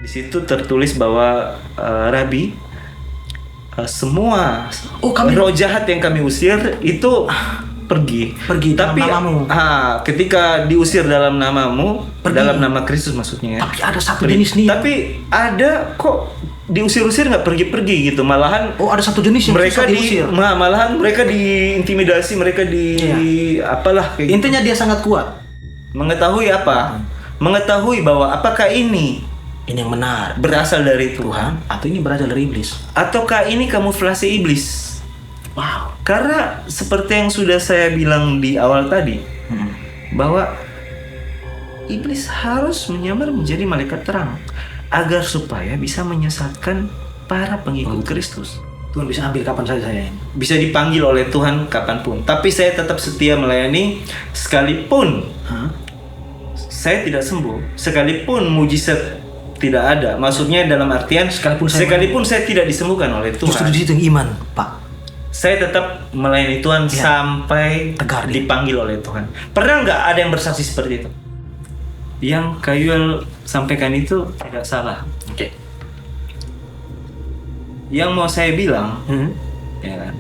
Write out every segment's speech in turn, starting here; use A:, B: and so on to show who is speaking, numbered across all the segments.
A: Di situ tertulis bahwa Rabi, semua roh jahat yang kami usir itu pergi
B: dalam
A: tapi
B: namamu.
A: Ketika diusir dalam namamu, dalam nama Kristus maksudnya ya.
B: Tapi ada satu jenis nih.
A: Tapi ada kok diusir-usir nggak pergi-pergi gitu, malahan
B: ada satu jenis yang
A: mereka
B: susah diusir.
A: malahan mereka diintimidasi, mereka apalah kayak
B: Intinya dia sangat kuat.
A: mengetahui apa? Mengetahui bahwa apakah ini
B: Ini yang benar
A: berasal dari Tuhan
B: Tuhan atau ini berasal dari iblis.
A: ataukah ini kamuflase iblis?
B: Wow.
A: Karena seperti yang sudah saya bilang di awal tadi, bahwa iblis harus menyamar menjadi malaikat terang agar supaya bisa menyesatkan para pengikut Kristus.
B: Tuhan bisa ambil kapan saja saya ini.
A: Bisa dipanggil oleh Tuhan kapanpun. Tapi saya tetap setia melayani sekalipun saya tidak sembuh, sekalipun mujizat tidak ada. Maksudnya dalam artian sekalipun saya tidak disembuhkan oleh Tuhan.
B: Justru di situ iman, Pak.
A: Saya tetap melayani Tuhan sampai
B: tegar
A: dipanggil oleh Tuhan. Pernah nggak ada yang bersaksi seperti itu? Yang Kayuel sampaikan itu tidak salah.
B: Oke.
A: Yang mau saya bilang, ya kan,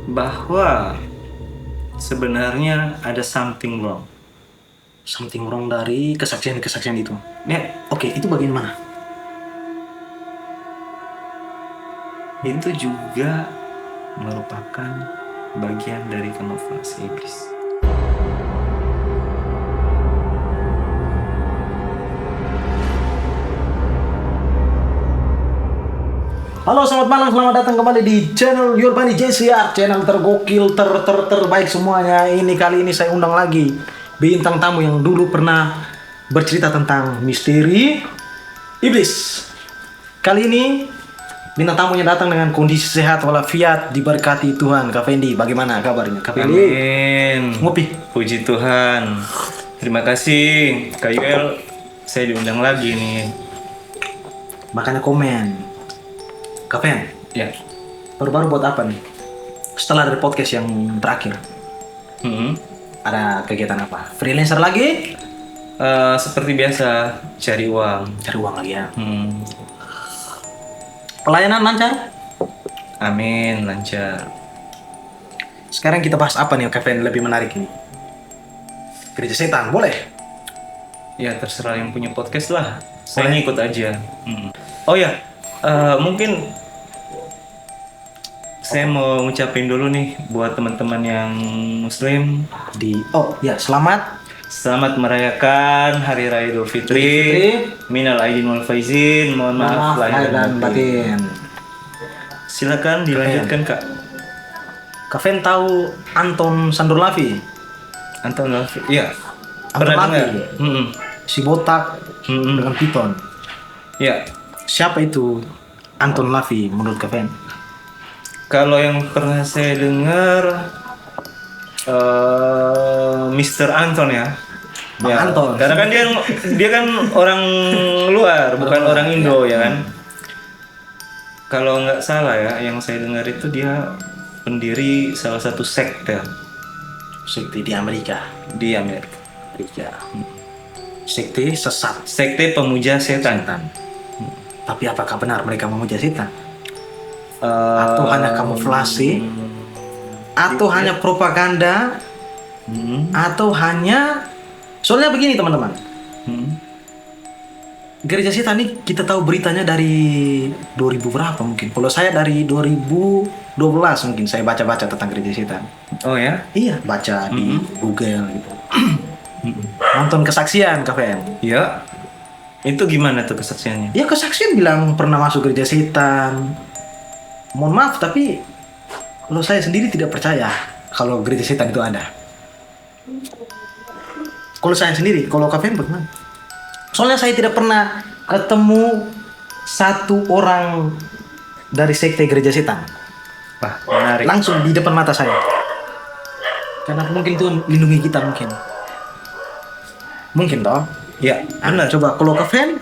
A: bahwa sebenarnya ada something wrong.
B: Something wrong dari kesaksian-kesaksian itu.
A: Ya,
B: Oke, itu bagian mana?
A: itu juga merupakan bagian dari kamuflase iblis.
B: Halo, selamat malam, selamat datang kembali di channel Yurbani JCR, channel tergokil, terbaik semuanya. Kali ini saya undang lagi bintang tamu yang dulu pernah bercerita tentang misteri iblis. Kali ini bintang tamunya datang dengan kondisi sehat walafiat, diberkati Tuhan. Kak Fendi, bagaimana kabarnya? Kak Fendi,
A: Amin.
B: ngopi.
A: Puji Tuhan. Terima kasih Kayuel, saya diundang lagi nih.
B: Makanya komen. Kak Fen,
A: Ya.
B: baru-baru buat apa nih? Setelah dari podcast yang terakhir, ada kegiatan apa? Freelancer lagi?
A: Seperti biasa, cari uang.
B: Cari uang lagi ya. Pelayanan lancar?
A: Amin, lancar.
B: Sekarang kita bahas apa nih, Kak Fen, lebih menarik ini? Gereja setan, boleh?
A: Ya terserah yang punya podcast lah. Saya ngikut aja. Oh ya, mungkin saya mau ngucapin dulu nih buat teman-teman yang Muslim. Selamat merayakan Hari Raya Idul Fitri. Minal aidin wal faizin. Mohon maaf lahir dan batin. Silakan dilanjutkan Kak.
B: Kak Fen tahu Anton Sandorlavi?
A: Anton Lavi. Iya.
B: Anton
A: Pernah
B: Lavi.
A: dengar?
B: Si botak dengan piton.
A: Ya.
B: Siapa itu Anton Lavi menurut Kak Fen?
A: Kalau yang pernah saya dengar Mr. Anton ya.
B: Bang Anton.
A: Karena kan dia kan orang luar, bukan orang Indo ya kan. Kalau nggak salah ya, yang saya dengar itu dia pendiri salah satu sekte
B: Sekte di Amerika.
A: di Amerika.
B: Sekte sesat.
A: Sekte pemuja setan.
B: Tapi apakah benar mereka memuja setan? Atau hanya kamuflase? Atau hanya propaganda? Atau hanya... Soalnya begini teman-teman. Gereja setan ini kita tahu beritanya dari 2000 berapa mungkin. Kalau saya dari 2012 mungkin saya baca-baca tentang gereja setan.
A: Oh ya?
B: Iya, baca di Google gitu. Nonton kesaksian, Kak Fen.
A: Ya. Itu gimana tuh kesaksiannya?
B: Ya kesaksian bilang pernah masuk gereja setan. Mohon maaf tapi kalau saya sendiri tidak percaya kalau gereja setan itu ada. Kalau saya sendiri, kalau Kak Fen bagaimana? Soalnya saya tidak pernah ketemu satu orang dari sekte gereja setan.
A: Wah, menarik.
B: Langsung di depan mata saya. Karena mungkin Tuhan lindungi kita mungkin. Mungkin toh?
A: Ya, benar.
B: Coba kalau Kak Fen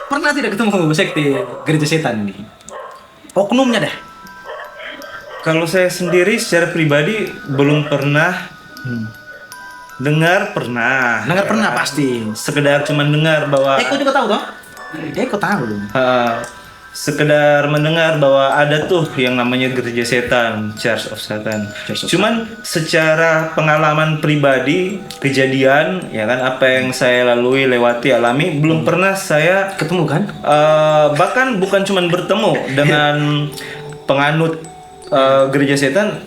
B: pernah tidak ketemu sekte gereja setan ini? Oknumnya deh.
A: Kalau saya sendiri secara pribadi belum pernah dengar pernah
B: pasti.
A: sekedar cuman dengar bahwa
B: Kau juga tahu toh? Kok tahu lu?
A: Sekedar mendengar bahwa ada tuh yang namanya gereja setan, Church of Satan. Cuman secara pengalaman pribadi, kejadian, ya kan, apa yang saya lalui, lewati, alami, belum pernah saya
B: Ketemu kan?
A: bahkan bukan cuman bertemu dengan penganut gereja setan,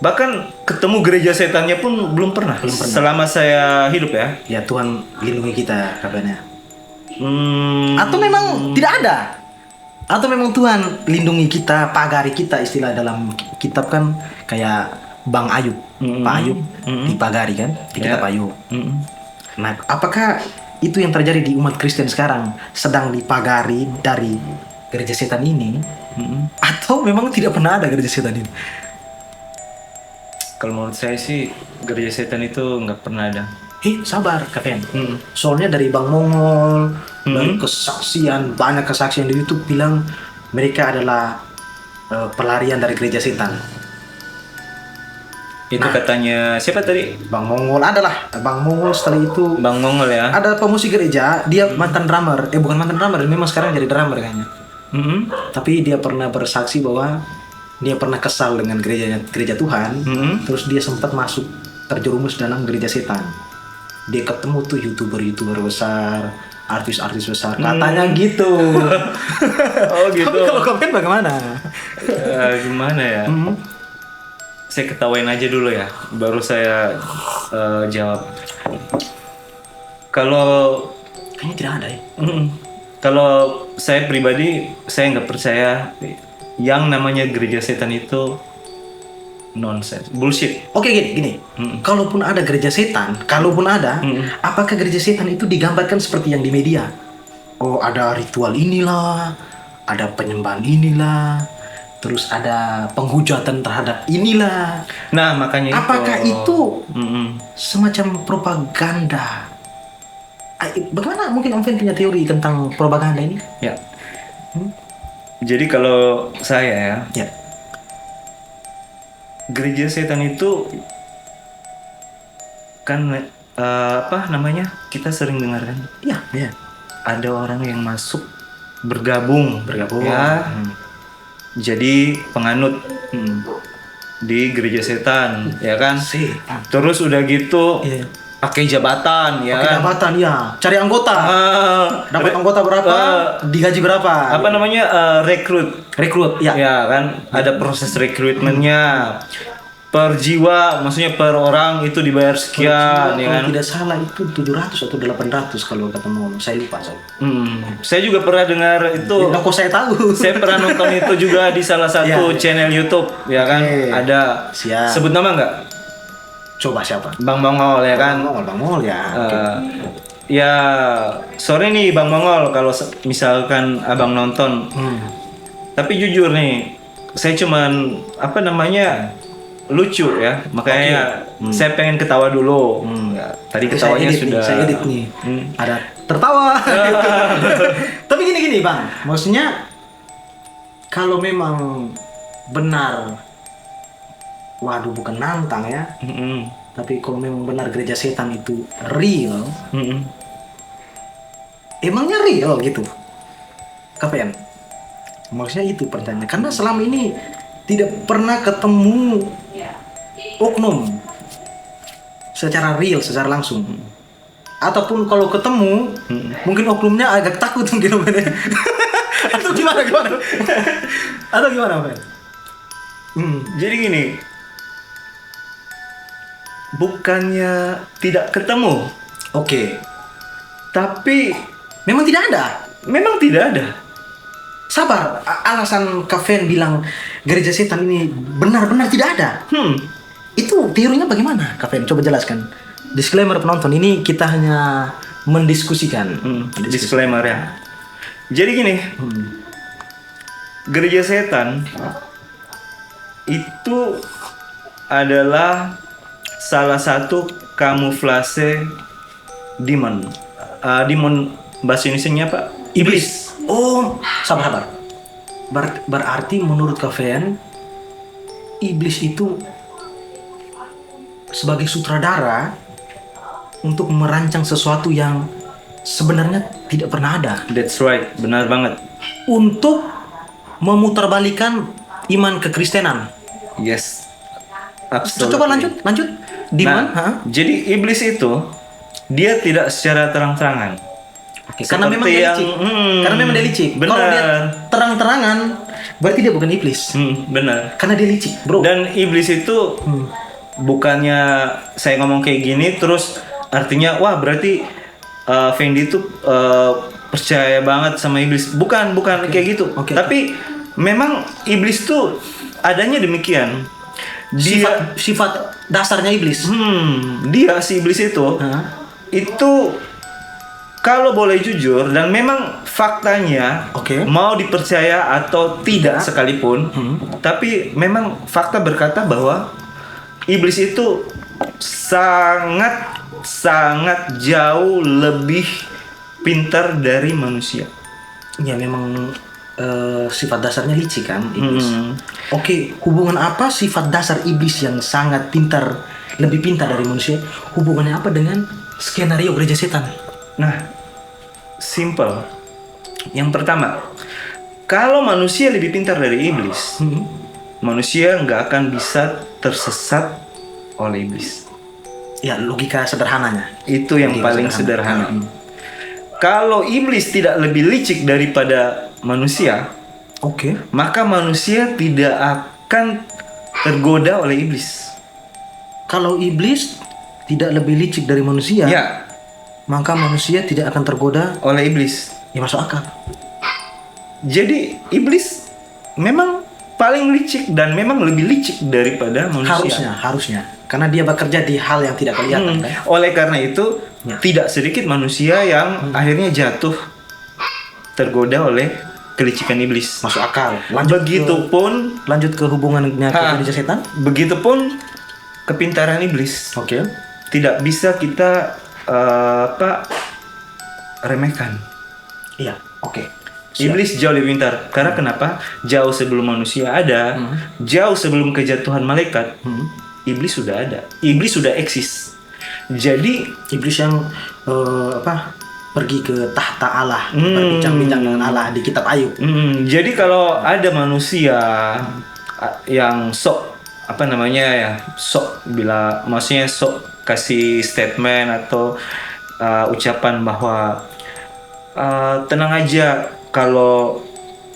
A: bahkan ketemu gereja setannya pun belum pernah. Selama saya hidup ya.
B: Ya Tuhan lindungi kita katanya.
A: Hmm,
B: Atau memang tidak ada? Atau memang Tuhan lindungi kita, pagari kita, istilah dalam kitab kan kayak Bang Ayub, Pak Ayub dipagari kan, di kitab Ayub. Nah, apakah itu yang terjadi di umat Kristen sekarang sedang dipagari dari gereja setan ini? Atau memang tidak pernah ada gereja setan ini?
A: Kalau menurut saya sih gereja setan itu nggak pernah ada.
B: Sabar, Kevin. Soalnya dari Bang Mongol, dari kesaksian, banyak kesaksian di YouTube bilang mereka adalah pelarian dari gereja setan.
A: Itu katanya siapa tadi?
B: Bang Mongol adalah Bang Mongol. Setelah itu
A: Bang Mongol ya.
B: ada pemusik gereja, dia mantan drummer. Bukan mantan drummer, memang sekarang jadi drummer kayaknya. Tapi dia pernah bersaksi bahwa dia pernah kesal dengan gereja Tuhan. Terus dia sempat masuk terjerumus dalam gereja setan. Dia ketemu tuh youtuber besar, artis besar, katanya gitu.
A: Oh gitu.
B: Tapi kalau kalian bagaimana?
A: Gimana ya? Saya ketawain aja dulu ya, baru saya jawab. Kalau
B: Kayaknya tidak ada ya.
A: kalau saya pribadi, saya nggak percaya yang namanya gereja setan itu nonsense, bullshit.
B: Oke, gini. Kalaupun ada gereja setan, apakah gereja setan itu digambarkan seperti yang di media? Oh, ada ritual inilah, ada penyembahan inilah, terus ada penghujatan terhadap inilah.
A: Nah, makanya
B: apakah itu semacam propaganda? Bagaimana mungkin Om Fen punya teori tentang propaganda ini?
A: Ya. Jadi kalau saya
B: Ya.
A: Gereja setan itu kan apa namanya, kita sering dengar kan,
B: Iya.
A: ada orang yang masuk bergabung ya, jadi penganut di gereja setan ya kan. Terus udah gitu pakai jabatan ya.
B: Pakai jabatan ya, cari anggota. Dapat anggota berapa? Digaji berapa?
A: Apa namanya, rekrut
B: ya.
A: ya kan, ada proses rekrutmennya per jiwa, maksudnya per orang itu dibayar sekian ya kan.
B: Kalau tidak salah itu 700 atau 800 kalau ketemu, saya lupa saya.
A: Saya juga pernah dengar itu.
B: Kok saya tahu?
A: Saya pernah nonton itu juga di salah satu channel YouTube ya kan. Ada.
B: Siap.
A: Sebut nama nggak?
B: Coba siapa?
A: Bang Mongol ya kan.
B: Bang Mongol ya.
A: Ya sorry nih Bang Mongol kalau misalkan abang nonton. Tapi jujur nih, saya cuman apa namanya, lucu ya, makanya saya pengen ketawa dulu. Tadi ketawanya sudah.
B: Saya edit nih. Ada tertawa. Tapi gini Bang, maksudnya kalau memang benar, waduh bukan nantang ya. Tapi kalau memang benar gereja setan itu real, emangnya real gitu? Kapan? Maksudnya itu pertanyaan. Karena selama ini tidak pernah ketemu oknum secara real, secara langsung. Ataupun kalau ketemu, mungkin oknumnya agak takut mungkin. Atau gimana? Atau gimana, Pak?
A: Jadi gini, bukannya tidak ketemu, tapi
B: memang tidak ada.
A: Memang tidak ada.
B: Sabar, alasan Kaven bilang gereja setan ini benar-benar tidak ada. Itu teorinya bagaimana, Kaven? Coba jelaskan. Disclaimer penonton, ini kita hanya mendiskusikan.
A: Disclaimer ya. Jadi gini, gereja setan itu adalah salah satu kamuflase demon. Demon bahasa Indonesianya apa? Iblis.
B: Oh, sabar. Berarti menurut Kaven, iblis itu sebagai sutradara untuk merancang sesuatu yang sebenarnya tidak pernah ada
A: That's right, benar banget.
B: untuk memutarbalikan iman kekristenan.
A: Yes, absolutely.
B: Coba lanjut. Di
A: Nah,
B: mana?
A: jadi iblis itu dia tidak secara terang-terangan.
B: Oke, karena memang dia licik. Karena memang dia licik.
A: Benar.
B: Kalau dia terang-terangan, berarti dia bukan iblis.
A: Benar.
B: Karena dia licik, bro.
A: Dan iblis itu bukannya saya ngomong kayak gini terus artinya wah berarti Fendi itu percaya banget sama iblis. Bukan kayak gitu.
B: Oke.
A: Tapi memang iblis tuh adanya demikian. Dia
B: Sifat dasarnya iblis.
A: dia si iblis itu itu kalau boleh jujur dan memang faktanya
B: Oke.
A: mau dipercaya atau tidak sekalipun, tapi memang fakta berkata bahwa iblis itu sangat jauh lebih pintar dari manusia.
B: Ya memang sifat dasarnya licik kan iblis. Oke, hubungan apa sifat dasar iblis yang sangat pintar, lebih pintar dari manusia? Hubungannya apa dengan skenario gereja setan?
A: Nah, simple. Yang pertama, kalau manusia lebih pintar dari iblis, manusia nggak akan bisa tersesat oleh iblis.
B: Ya logika sederhananya.
A: Itu yang
B: Logika
A: paling sederhana. Kalau iblis tidak lebih licik daripada manusia,
B: Oke.
A: maka manusia tidak akan tergoda oleh iblis.
B: Kalau iblis tidak lebih licik dari manusia,
A: Ya,
B: maka manusia tidak akan tergoda.
A: oleh iblis.
B: Ya masuk akal.
A: Jadi iblis memang paling licik dan memang lebih licik daripada manusia.
B: Harusnya. Karena dia bekerja di hal yang tidak kelihatan kan?
A: Oleh karena itu, tidak sedikit manusia yang akhirnya jatuh tergoda oleh kelicikan iblis.
B: Masuk akal. Lanjut ke hubungannya ke gereja setan.
A: Begitupun kepintaran iblis.
B: Oke.
A: Tidak bisa kita remehkan.
B: Iya. Oke.
A: Iblis jauh lebih pintar. Karena kenapa? Jauh sebelum manusia ada, jauh sebelum kejatuhan malaikat, iblis sudah ada. Iblis sudah eksis. Jadi
B: Iblis yang pergi ke tahta Allah, berbincang-bincang dengan Allah di kitab Ayub.
A: jadi kalau ada manusia yang sok maksudnya sok kasih statement atau ucapan bahwa tenang aja kalau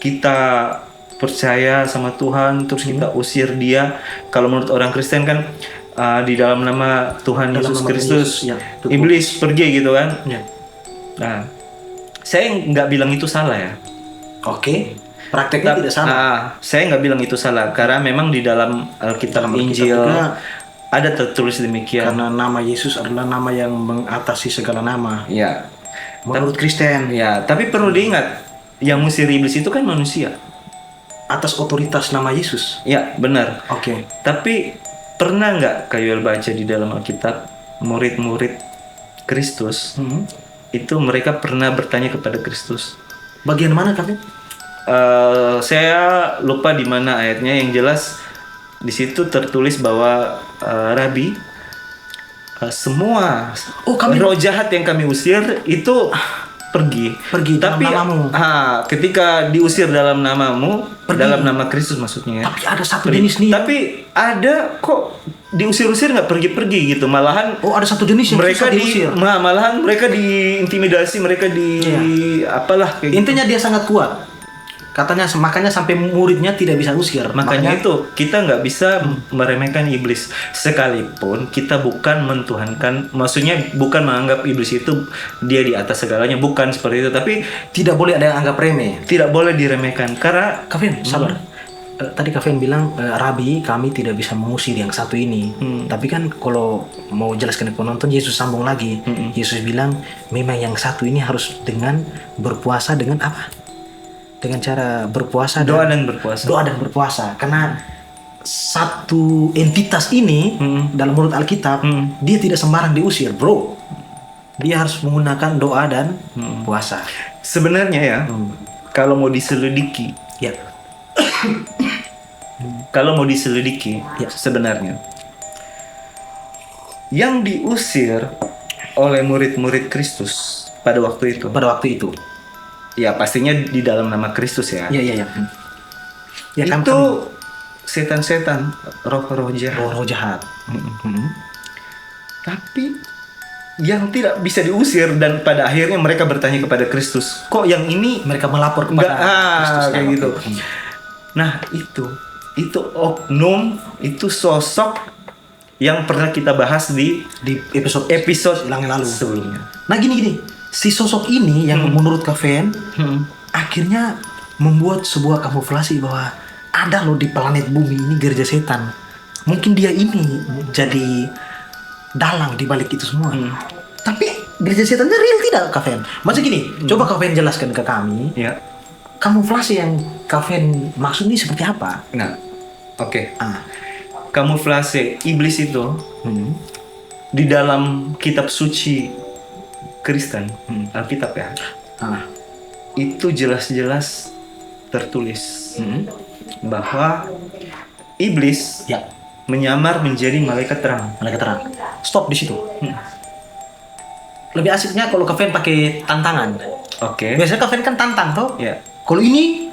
A: kita percaya sama Tuhan terus kita usir dia. Kalau menurut orang Kristen kan di dalam nama Tuhan
B: Dalam
A: Yesus
B: nama
A: Kristus
B: Yesus, ya,
A: iblis pergi gitu kan.
B: Ya.
A: Nah, saya nggak bilang itu salah ya.
B: Oke. Prakteknya tidak salah.
A: Saya nggak bilang itu salah karena memang di dalam Alkitab Injil
B: juga
A: ada tertulis demikian.
B: karena nama Yesus adalah nama yang mengatasi segala nama.
A: Ya.
B: Menurut Kristen,
A: Ya, tapi perlu diingat yang mengusir iblis itu kan manusia.
B: atas otoritas nama Yesus.
A: Ya, benar.
B: Oke.
A: Tapi pernah nggak Kayuel baca di dalam Alkitab murid-murid Kristus itu mereka pernah bertanya kepada Kristus.
B: Bagian mana kami?
A: Saya lupa di mana ayatnya, yang jelas di situ tertulis bahwa Rabi, semua roh jahat yang kami usir itu pergi
B: dalam
A: tapi
B: namamu.
A: ketika diusir dalam namamu, dalam nama Kristus maksudnya.
B: Tapi ada satu jenis nih.
A: Tapi ada kok diusir-usir nggak pergi-pergi gitu, malahan
B: ada satu jenis yang
A: mereka
B: susah diusir.
A: malahan mereka diintimidasi, mereka apalah kayak gitu.
B: Intinya dia sangat kuat. Katanya makanya sampai muridnya tidak bisa usir.
A: Makanya itu kita nggak bisa meremehkan iblis, sekalipun kita bukan mentuhankan, maksudnya bukan menganggap iblis itu dia di atas segalanya, bukan seperti itu, tapi
B: tidak boleh ada yang anggap remeh.
A: tidak boleh diremehkan karena
B: Kavin, sabar. Tadi Kavin bilang, Rabi, kami tidak bisa mengusir yang satu ini. Tapi kan kalau mau jelaskan ke penonton, Yesus sambung lagi. Yesus bilang, memang yang satu ini harus dengan berpuasa dengan apa? Dengan cara berpuasa
A: doa dan berpuasa.
B: Doa dan berpuasa. Karena satu entitas ini dalam menurut Alkitab, dia tidak sembarang diusir, bro. Dia harus menggunakan doa dan puasa.
A: Sebenarnya ya, kalau mau diselidiki,
B: Ya.
A: sebenarnya yang diusir oleh murid-murid Kristus pada waktu itu.
B: pada waktu itu.
A: Ya pastinya di dalam nama Kristus ya.
B: Iya iya iya. Ya kan
A: Itu setan-setan, roh-roh jahat.
B: roh jahat.
A: Tapi yang tidak bisa diusir dan pada akhirnya mereka bertanya kepada Kristus, kok yang ini
B: Mereka melapor kepada
A: enggak
B: Kristus
A: kayak
B: kan,
A: gitu.
B: waktu itu.
A: Nah, itu oknum, itu sosok yang pernah kita bahas di
B: Di episode
A: episode
B: yang lalu.
A: sebelumnya.
B: Nah gini, si sosok ini yang menurut Kaven akhirnya membuat sebuah kamuflasi bahwa ada loh di planet bumi ini gereja setan. Mungkin dia ini jadi dalang di balik itu semua. Tapi gereja setannya real tidak, Kaven? Maksudnya gini, coba Kaven jelaskan ke kami.
A: Ya.
B: Kamuflasi yang Kaven maksud ini seperti apa?
A: Nah, oke.
B: Ah.
A: Kamuflase iblis itu di dalam kitab suci Kristen, Alkitab ya.
B: Ah.
A: Itu jelas-jelas tertulis bahwa iblis
B: Ya,
A: menyamar menjadi malaikat terang.
B: mereka terang. Stop di situ. Lebih asiknya kalau Kaven pakai tantangan.
A: Oke.
B: Biasanya Kaven kan tantang toh.
A: Ya.
B: Kalau ini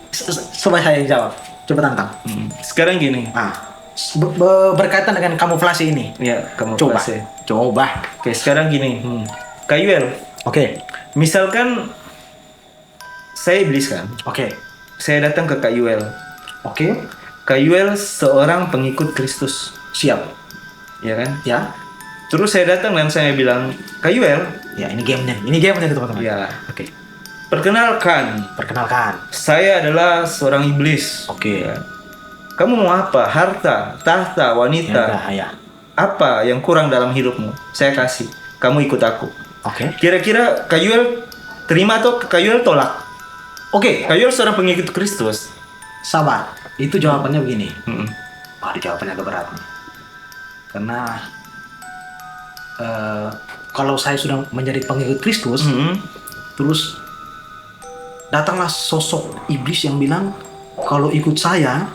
B: coba saya yang jawab. Coba tantang.
A: Sekarang gini.
B: Berkaitan dengan kamuflase ini.
A: Ya, kamu
B: Coba.
A: fase.
B: Coba.
A: Oke, sekarang gini. Kayuel,
B: Oke.
A: misalkan saya iblis kan.
B: Oke.
A: Saya datang ke Kayuel.
B: Oke.
A: Kayuel seorang pengikut Kristus,
B: Siap.
A: ya kan?
B: Ya.
A: Terus saya datang dan saya bilang, Kayuel,
B: Ya, ini gamenya. Ini gamenya teman-teman.
A: ya,
B: Oke.
A: perkenalkan,
B: Perkenalkan.
A: saya adalah seorang iblis.
B: Oke.
A: Ya. Kamu mau apa? Harta, tahta, wanita.
B: Ya.
A: Apa yang kurang dalam hidupmu? Saya kasih. Kamu ikut aku.
B: Oke.
A: Kira-kira Kayuel terima atau Kayuel tolak?
B: Oke.
A: Kayuel seorang pengikut Kristus.
B: Sabar. Itu jawabannya begini.
A: Mm-mm.
B: Di jawabannya agak berat nih. Karena kalau saya sudah menjadi pengikut Kristus,
A: Mm-mm.
B: terus datanglah sosok iblis yang bilang kalau ikut saya.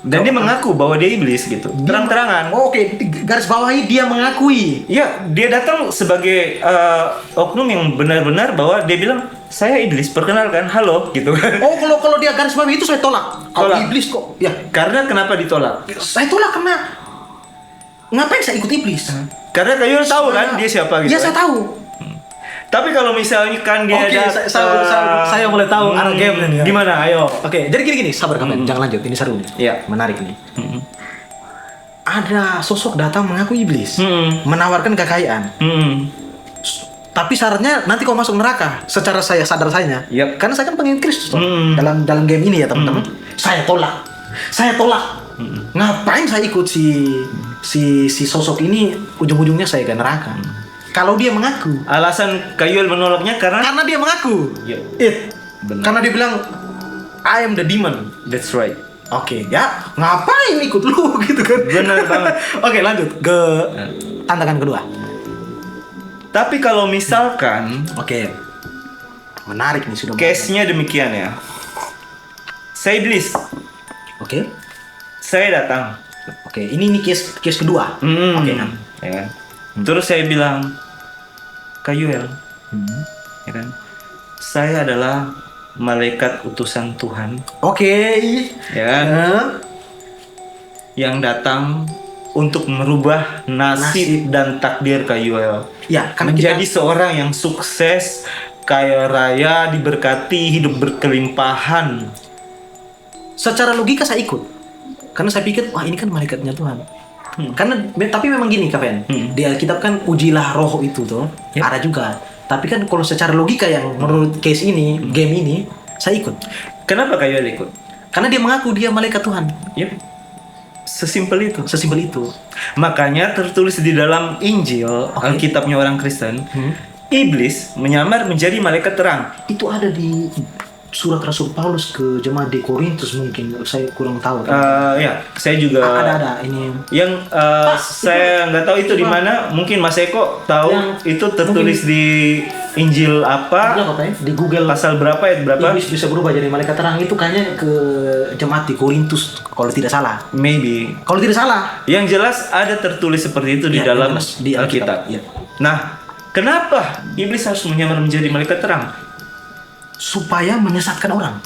A: Dan dia mengaku bahwa dia iblis gitu. Terang-terangan.
B: Oh, oke, garis bawahi dia mengakui.
A: Ya, dia datang sebagai oknum yang benar-benar bahwa dia bilang, saya iblis, perkenalkan, halo, gitu kan.
B: Oh, kalau dia garis bawahi itu saya tolak. Kalau
A: Tolak.
B: iblis kok, ya
A: Karena kenapa ditolak?
B: saya tolak karena ngapain saya ikut iblis?
A: Karena Kayuel tahu kan dia siapa gitu.
B: Ya saya
A: kan?
B: tahu.
A: Tapi kalau misalnya kan dia
B: Oke, saya boleh tahu arah game nih.
A: Gimana? Ayo.
B: Oke, jadi gini, sabar kamu, jangan lanjut. Ini seru nih.
A: Iya.
B: Menarik nih. Ada sosok datang mengaku iblis, menawarkan kekayaan. Tapi syaratnya nanti kau masuk neraka. Secara saya sadar sayanya.
A: Yap.
B: Karena saya kan pengikut Kristus toh. Dalam game ini ya teman-teman. Saya tolak. Ngapain saya ikut si sosok ini? Ujung-ujungnya saya ke neraka. Kalau dia mengaku.
A: Alasan Kayuel menolaknya karena
B: Karena dia mengaku.
A: Yep.
B: Benar. Karena dia bilang I am the demon.
A: that's right.
B: Oke, ya ngapain ikut lu gitu kan?
A: Benar banget.
B: Oke, lanjut ke tantangan kedua.
A: Tapi kalau misalkan
B: Oke, menarik nih sudah.
A: case-nya demikian ya. Saya iblis,
B: Oke,
A: saya datang.
B: oke. Ini case kedua. Oke,
A: Ya kan? Terus saya bilang, Kayuel, ya kan? Saya adalah malaikat utusan Tuhan,
B: Oke.
A: ya kan? Yang datang untuk merubah nasib dan takdir Kayuel.
B: Ya, karena
A: Menjadi seorang yang sukses, kaya raya, diberkati, hidup berkelimpahan.
B: secara logika saya ikut. Karena saya pikir, wah ini kan malaikatnya Tuhan. Karena tapi memang gini, Kaven. Di Alkitab kan ujilah roh itu tuh. Ada juga. Tapi kan kalau secara logika yang menurut case ini, game ini, saya ikut.
A: Kenapa Kayuel ikut?
B: Karena dia mengaku dia malaikat Tuhan.
A: Yep. Sesimpel itu.
B: Sesimpel itu.
A: Makanya tertulis di dalam Injil, Alkitabnya orang Kristen, iblis menyamar menjadi malaikat terang.
B: Itu ada di surat Rasul Paulus ke jemaat di Korintus mungkin. Saya kurang tahu.
A: Ya, saya juga
B: ada ini.
A: yang saya nggak tahu itu di mana. Mungkin Mas Eko tahu itu tertulis di Injil apa?
B: Di Google
A: Pasal berapa ayat berapa?
B: iblis bisa berubah jadi malaikat terang itu kayaknya ke jemaat di Korintus kalau tidak salah.
A: Maybe.
B: Kalau tidak salah.
A: Yang jelas ada tertulis seperti itu di
B: Ya,
A: dalam
B: jelas, di
A: Alkitab.
B: Alkitab, ya.
A: Nah, Kenapa iblis harus menyamar menjadi malaikat terang?
B: Supaya menyesatkan orang.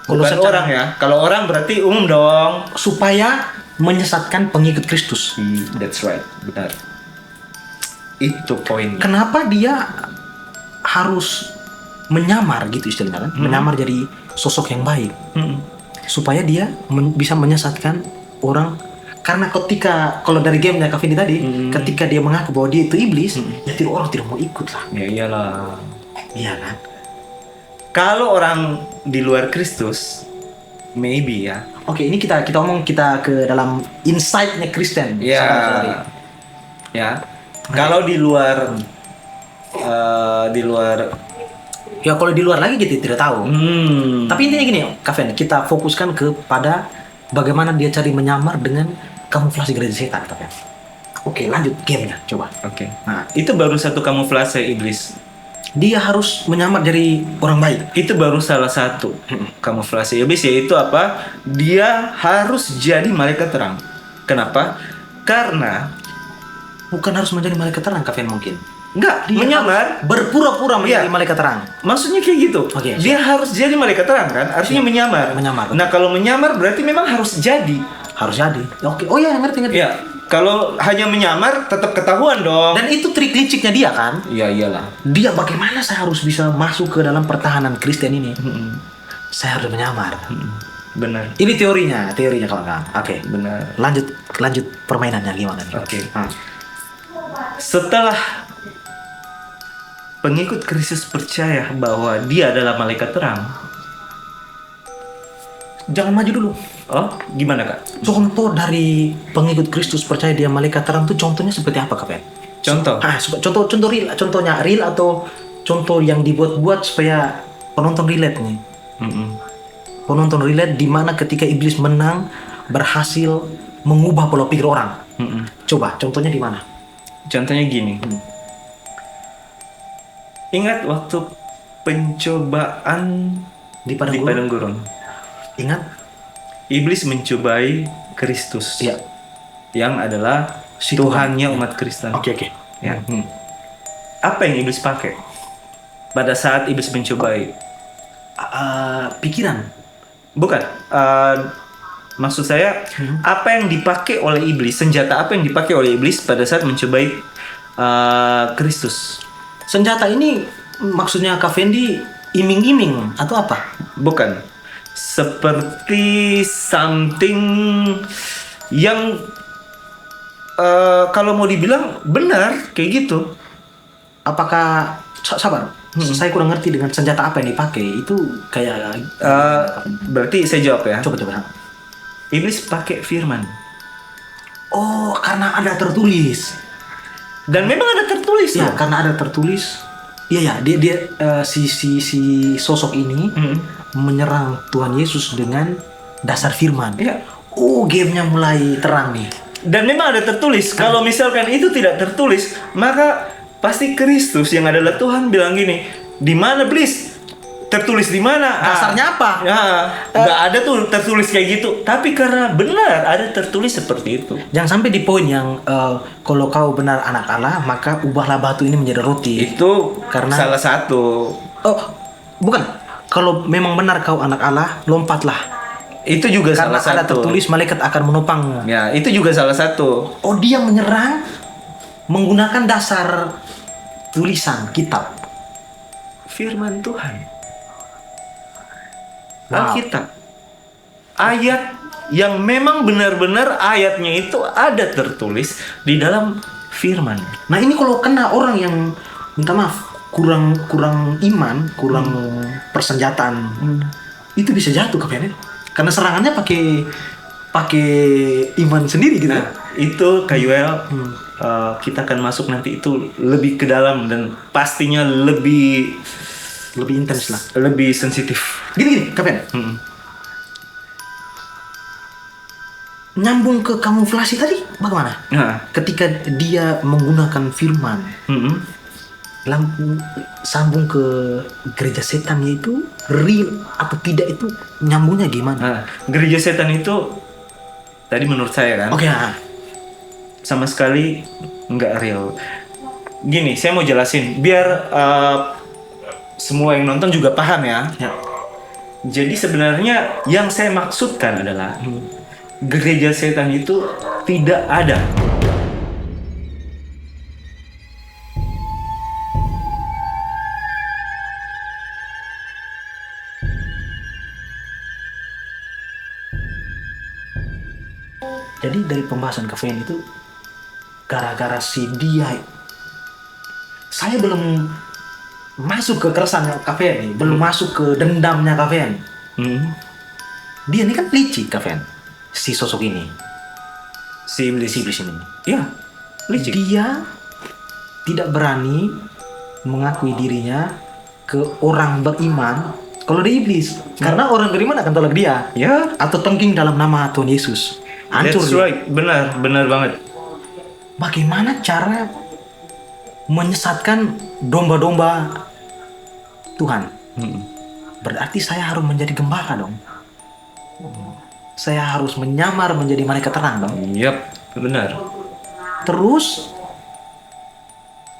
B: Kalau
A: Bukan
B: secara-
A: orang ya. Kalau orang berarti umum dong.
B: Supaya menyesatkan pengikut Kristus.
A: That's right, benar. Itu poinnya.
B: Kenapa dia harus menyamar gitu istilahnya kan? Menyamar jadi sosok yang baik. Supaya dia bisa menyesatkan orang. Karena kalau dari gamenya Kavindi tadi, ketika dia mengaku bahwa dia itu iblis, ya orang tidak mau ikut lah.
A: Ya iyalah.
B: Iya kan?
A: Kalau orang di luar Kristus, maybe ya.
B: Oke, ini kita omong kita ke dalam insight-nya Kristen.
A: Ya.
B: saudara-saudari.
A: Ya. Kalau di luar
B: Ya kalau di luar lagi kita tidak tahu. Tapi intinya gini, Kaven, kita fokuskan kepada bagaimana dia cari menyamar dengan kamuflase gereja setan, Kaven. Oke, lanjut gamenya, coba.
A: Oke.
B: Nah,
A: Itu baru satu kamuflase iblis.
B: dia harus menyamar dari orang baik.
A: Itu baru salah satu kamuflase iblis, yaitu apa? Dia harus jadi malaikat terang. Kenapa? Karena
B: Bukan harus menjadi malaikat terang, Kaven mungkin.
A: enggak
B: Dia
A: menyamar.
B: harus berpura-pura menjadi
A: Iya.
B: malaikat terang.
A: Maksudnya kayak gitu.
B: Oke,
A: Dia harus jadi malaikat terang kan? Artinya menyamar.
B: Menyamar.
A: Nah, kalau menyamar berarti memang harus jadi.
B: Harus jadi. Oke. Oh iya, ngerti.
A: Ya, kalau hanya menyamar tetap ketahuan dong.
B: Dan itu trik liciknya dia kan?
A: Iya iyalah.
B: Dia bagaimana saya harus bisa masuk ke dalam pertahanan Kristen ini? Saya harus menyamar.
A: Benar.
B: Ini teorinya kawan-kawan. Oke.
A: Benar.
B: Lanjut permainannya gimana nih?
A: Oke.
B: Ah.
A: Setelah pengikut Kristus percaya bahwa dia adalah malaikat terang.
B: Jangan maju dulu.
A: Oh, gimana Kak?
B: Contoh dari pengikut Kristus percaya dia malaikat terang tuh contohnya seperti apa, Kak?
A: Contoh.
B: Contoh real, contohnya real atau contoh yang dibuat-buat supaya penonton relate nih. Penonton relate di mana ketika iblis menang berhasil mengubah pola pikir orang. Coba contohnya di mana?
A: Contohnya gini. Ingat waktu pencobaan
B: Di padang
A: di
B: gurun?
A: padang gurun.
B: Ingat?
A: Iblis mencobai Kristus.
B: Iya.
A: Yang adalah
B: Si
A: Tuhannya umat Kristen.
B: Oke.
A: Ya. Apa yang iblis pakai pada saat iblis mencobai?
B: Pikiran.
A: Bukan. Maksud saya, apa yang dipakai oleh iblis? Senjata apa yang dipakai oleh iblis pada saat mencobai Kristus?
B: Senjata ini maksudnya Kak Fendi iming-iming atau apa?
A: Bukan. Seperti something yang kalau mau dibilang benar kayak gitu.
B: Apakah sabar? Saya kurang ngerti dengan senjata apa yang dipakai. Itu kayak
A: Berarti saya jawab ya.
B: coba.
A: Iblis pakai firman.
B: Oh, karena ada tertulis.
A: Dan memang ada tertulis
B: Ya,
A: loh.
B: karena ada tertulis. Iya, dia si sosok ini menyerang Tuhan Yesus dengan dasar firman.
A: Iya.
B: Oh, gamenya mulai terang nih.
A: Dan memang ada tertulis. Kalau misalkan itu tidak tertulis, maka pasti Kristus yang adalah Tuhan bilang gini, di mana iblis? Tertulis di mana?
B: Dasarnya apa?
A: Ya, nggak ada tuh tertulis kayak gitu. Tapi karena benar ada tertulis seperti itu.
B: Jangan sampai di poin yang kalau kau benar anak Allah, maka ubahlah batu ini menjadi roti.
A: Itu
B: Karena-
A: salah satu.
B: Oh, bukan. Kalau memang benar kau anak Allah, lompatlah.
A: Itu juga
B: Karena
A: salah
B: ada
A: satu.
B: tertulis malaikat akan menopangmu.
A: Ya, itu juga salah satu.
B: Oh, dia menyerang menggunakan dasar tulisan kitab.
A: Firman Tuhan.
B: Wow.
A: Alkitab. Ayat yang memang benar-benar ayatnya itu ada tertulis di dalam firman.
B: Nah, ini kalau kena orang yang minta maaf kurang iman, kurang persenjataan, itu bisa jatuh ke PNL. Karena serangannya pakai iman sendiri gitu.
A: Nah, itu Kayuel kita akan masuk nanti itu lebih ke dalam dan pastinya lebih
B: Lebih intens lah.
A: lebih sensitif.
B: Gini, Kapen. Nyambung ke kamuflase tadi bagaimana?
A: Nah,
B: Ketika dia menggunakan firman, sambung ke gereja setannya itu real atau tidak, itu nyambungnya gimana?
A: nah, gereja setan itu tadi menurut saya kan
B: Oke,
A: sama sekali nggak real. Gini, saya mau jelasin biar semua yang nonton juga paham ya.
B: Ya.
A: Jadi sebenarnya yang saya maksudkan adalah gereja setan itu tidak ada.
B: Jadi dari pembahasan kafein itu gara-gara si dia, saya belum masuk ke keresahannya kafein nih, belum masuk ke dendamnya kafein. Dia ini kan licik kafein, si sosok ini,
A: Si iblis.
B: si iblis ini.
A: Ya, licik.
B: Dia tidak berani mengakui dirinya ke orang beriman kalau dia iblis, karena orang beriman akan tolak dia
A: Ya,
B: atau tongking dalam nama Tuhan Yesus. Hancur
A: that's
B: dia.
A: right. Benar banget.
B: Bagaimana cara menyesatkan domba-domba Tuhan? Berarti saya harus menjadi gembala dong. Saya harus menyamar menjadi malaikat terang dong.
A: Yap, benar.
B: Terus,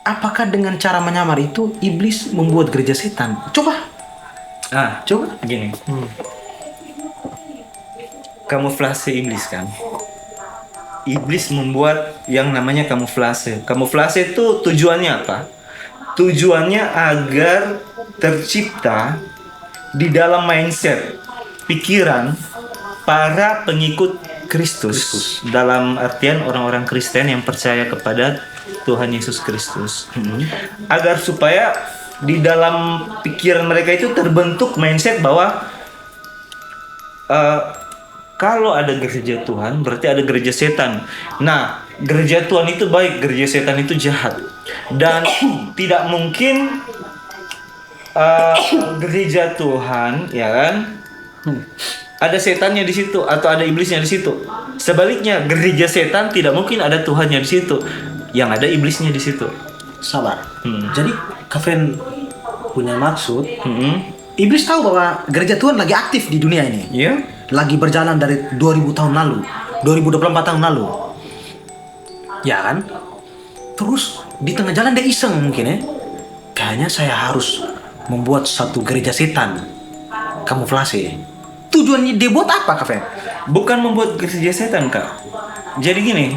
B: apakah dengan cara menyamar itu iblis membuat gereja setan? Coba.
A: Coba gini. Kamuflase iblis kan. Iblis membuat yang namanya kamuflase. Kamuflase itu tujuannya apa? Tujuannya agar tercipta di dalam mindset, pikiran para pengikut Kristus. Dalam artian orang-orang Kristen yang percaya kepada Tuhan Yesus Kristus. Agar supaya di dalam pikiran mereka itu terbentuk mindset bahwa kalau ada gereja Tuhan, berarti ada gereja setan. Nah, gereja Tuhan itu baik, gereja setan itu jahat. Dan tidak mungkin gereja Tuhan, ya kan? Ada setannya di situ atau ada iblisnya di situ. Sebaliknya, gereja setan tidak mungkin ada Tuhannya di situ. Yang ada iblisnya di situ.
B: Sabar. Jadi, kafein punya maksud. Iblis tahu bahwa gereja Tuhan lagi aktif di dunia ini.
A: Ya?
B: Lagi berjalan dari 2000 tahun lalu, 2024 tahun lalu. Ya kan? Terus di tengah jalan dia iseng mungkin ya. Kayaknya saya harus membuat satu gereja setan. Kamuflase. Tujuannya dia buat apa, Kafein?
A: Bukan membuat gereja setan, Kak. Jadi gini,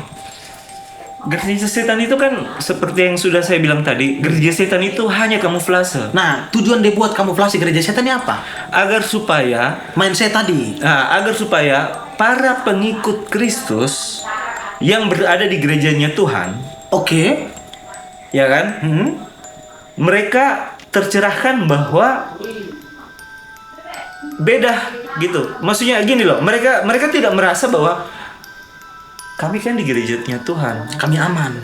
A: gereja setan itu kan seperti yang sudah saya bilang tadi, gereja setan itu hanya kamuflase.
B: Nah, tujuan dia buat kamuflase gereja setan ini apa?
A: Agar supaya
B: Mindset tadi.
A: agar supaya para pengikut Kristus yang berada di gerejanya Tuhan,
B: Oke.
A: ya kan? Mereka tercerahkan bahwa beda gitu. Maksudnya gini loh, mereka tidak merasa bahwa kami kan di gerejanya Tuhan.
B: Kami aman.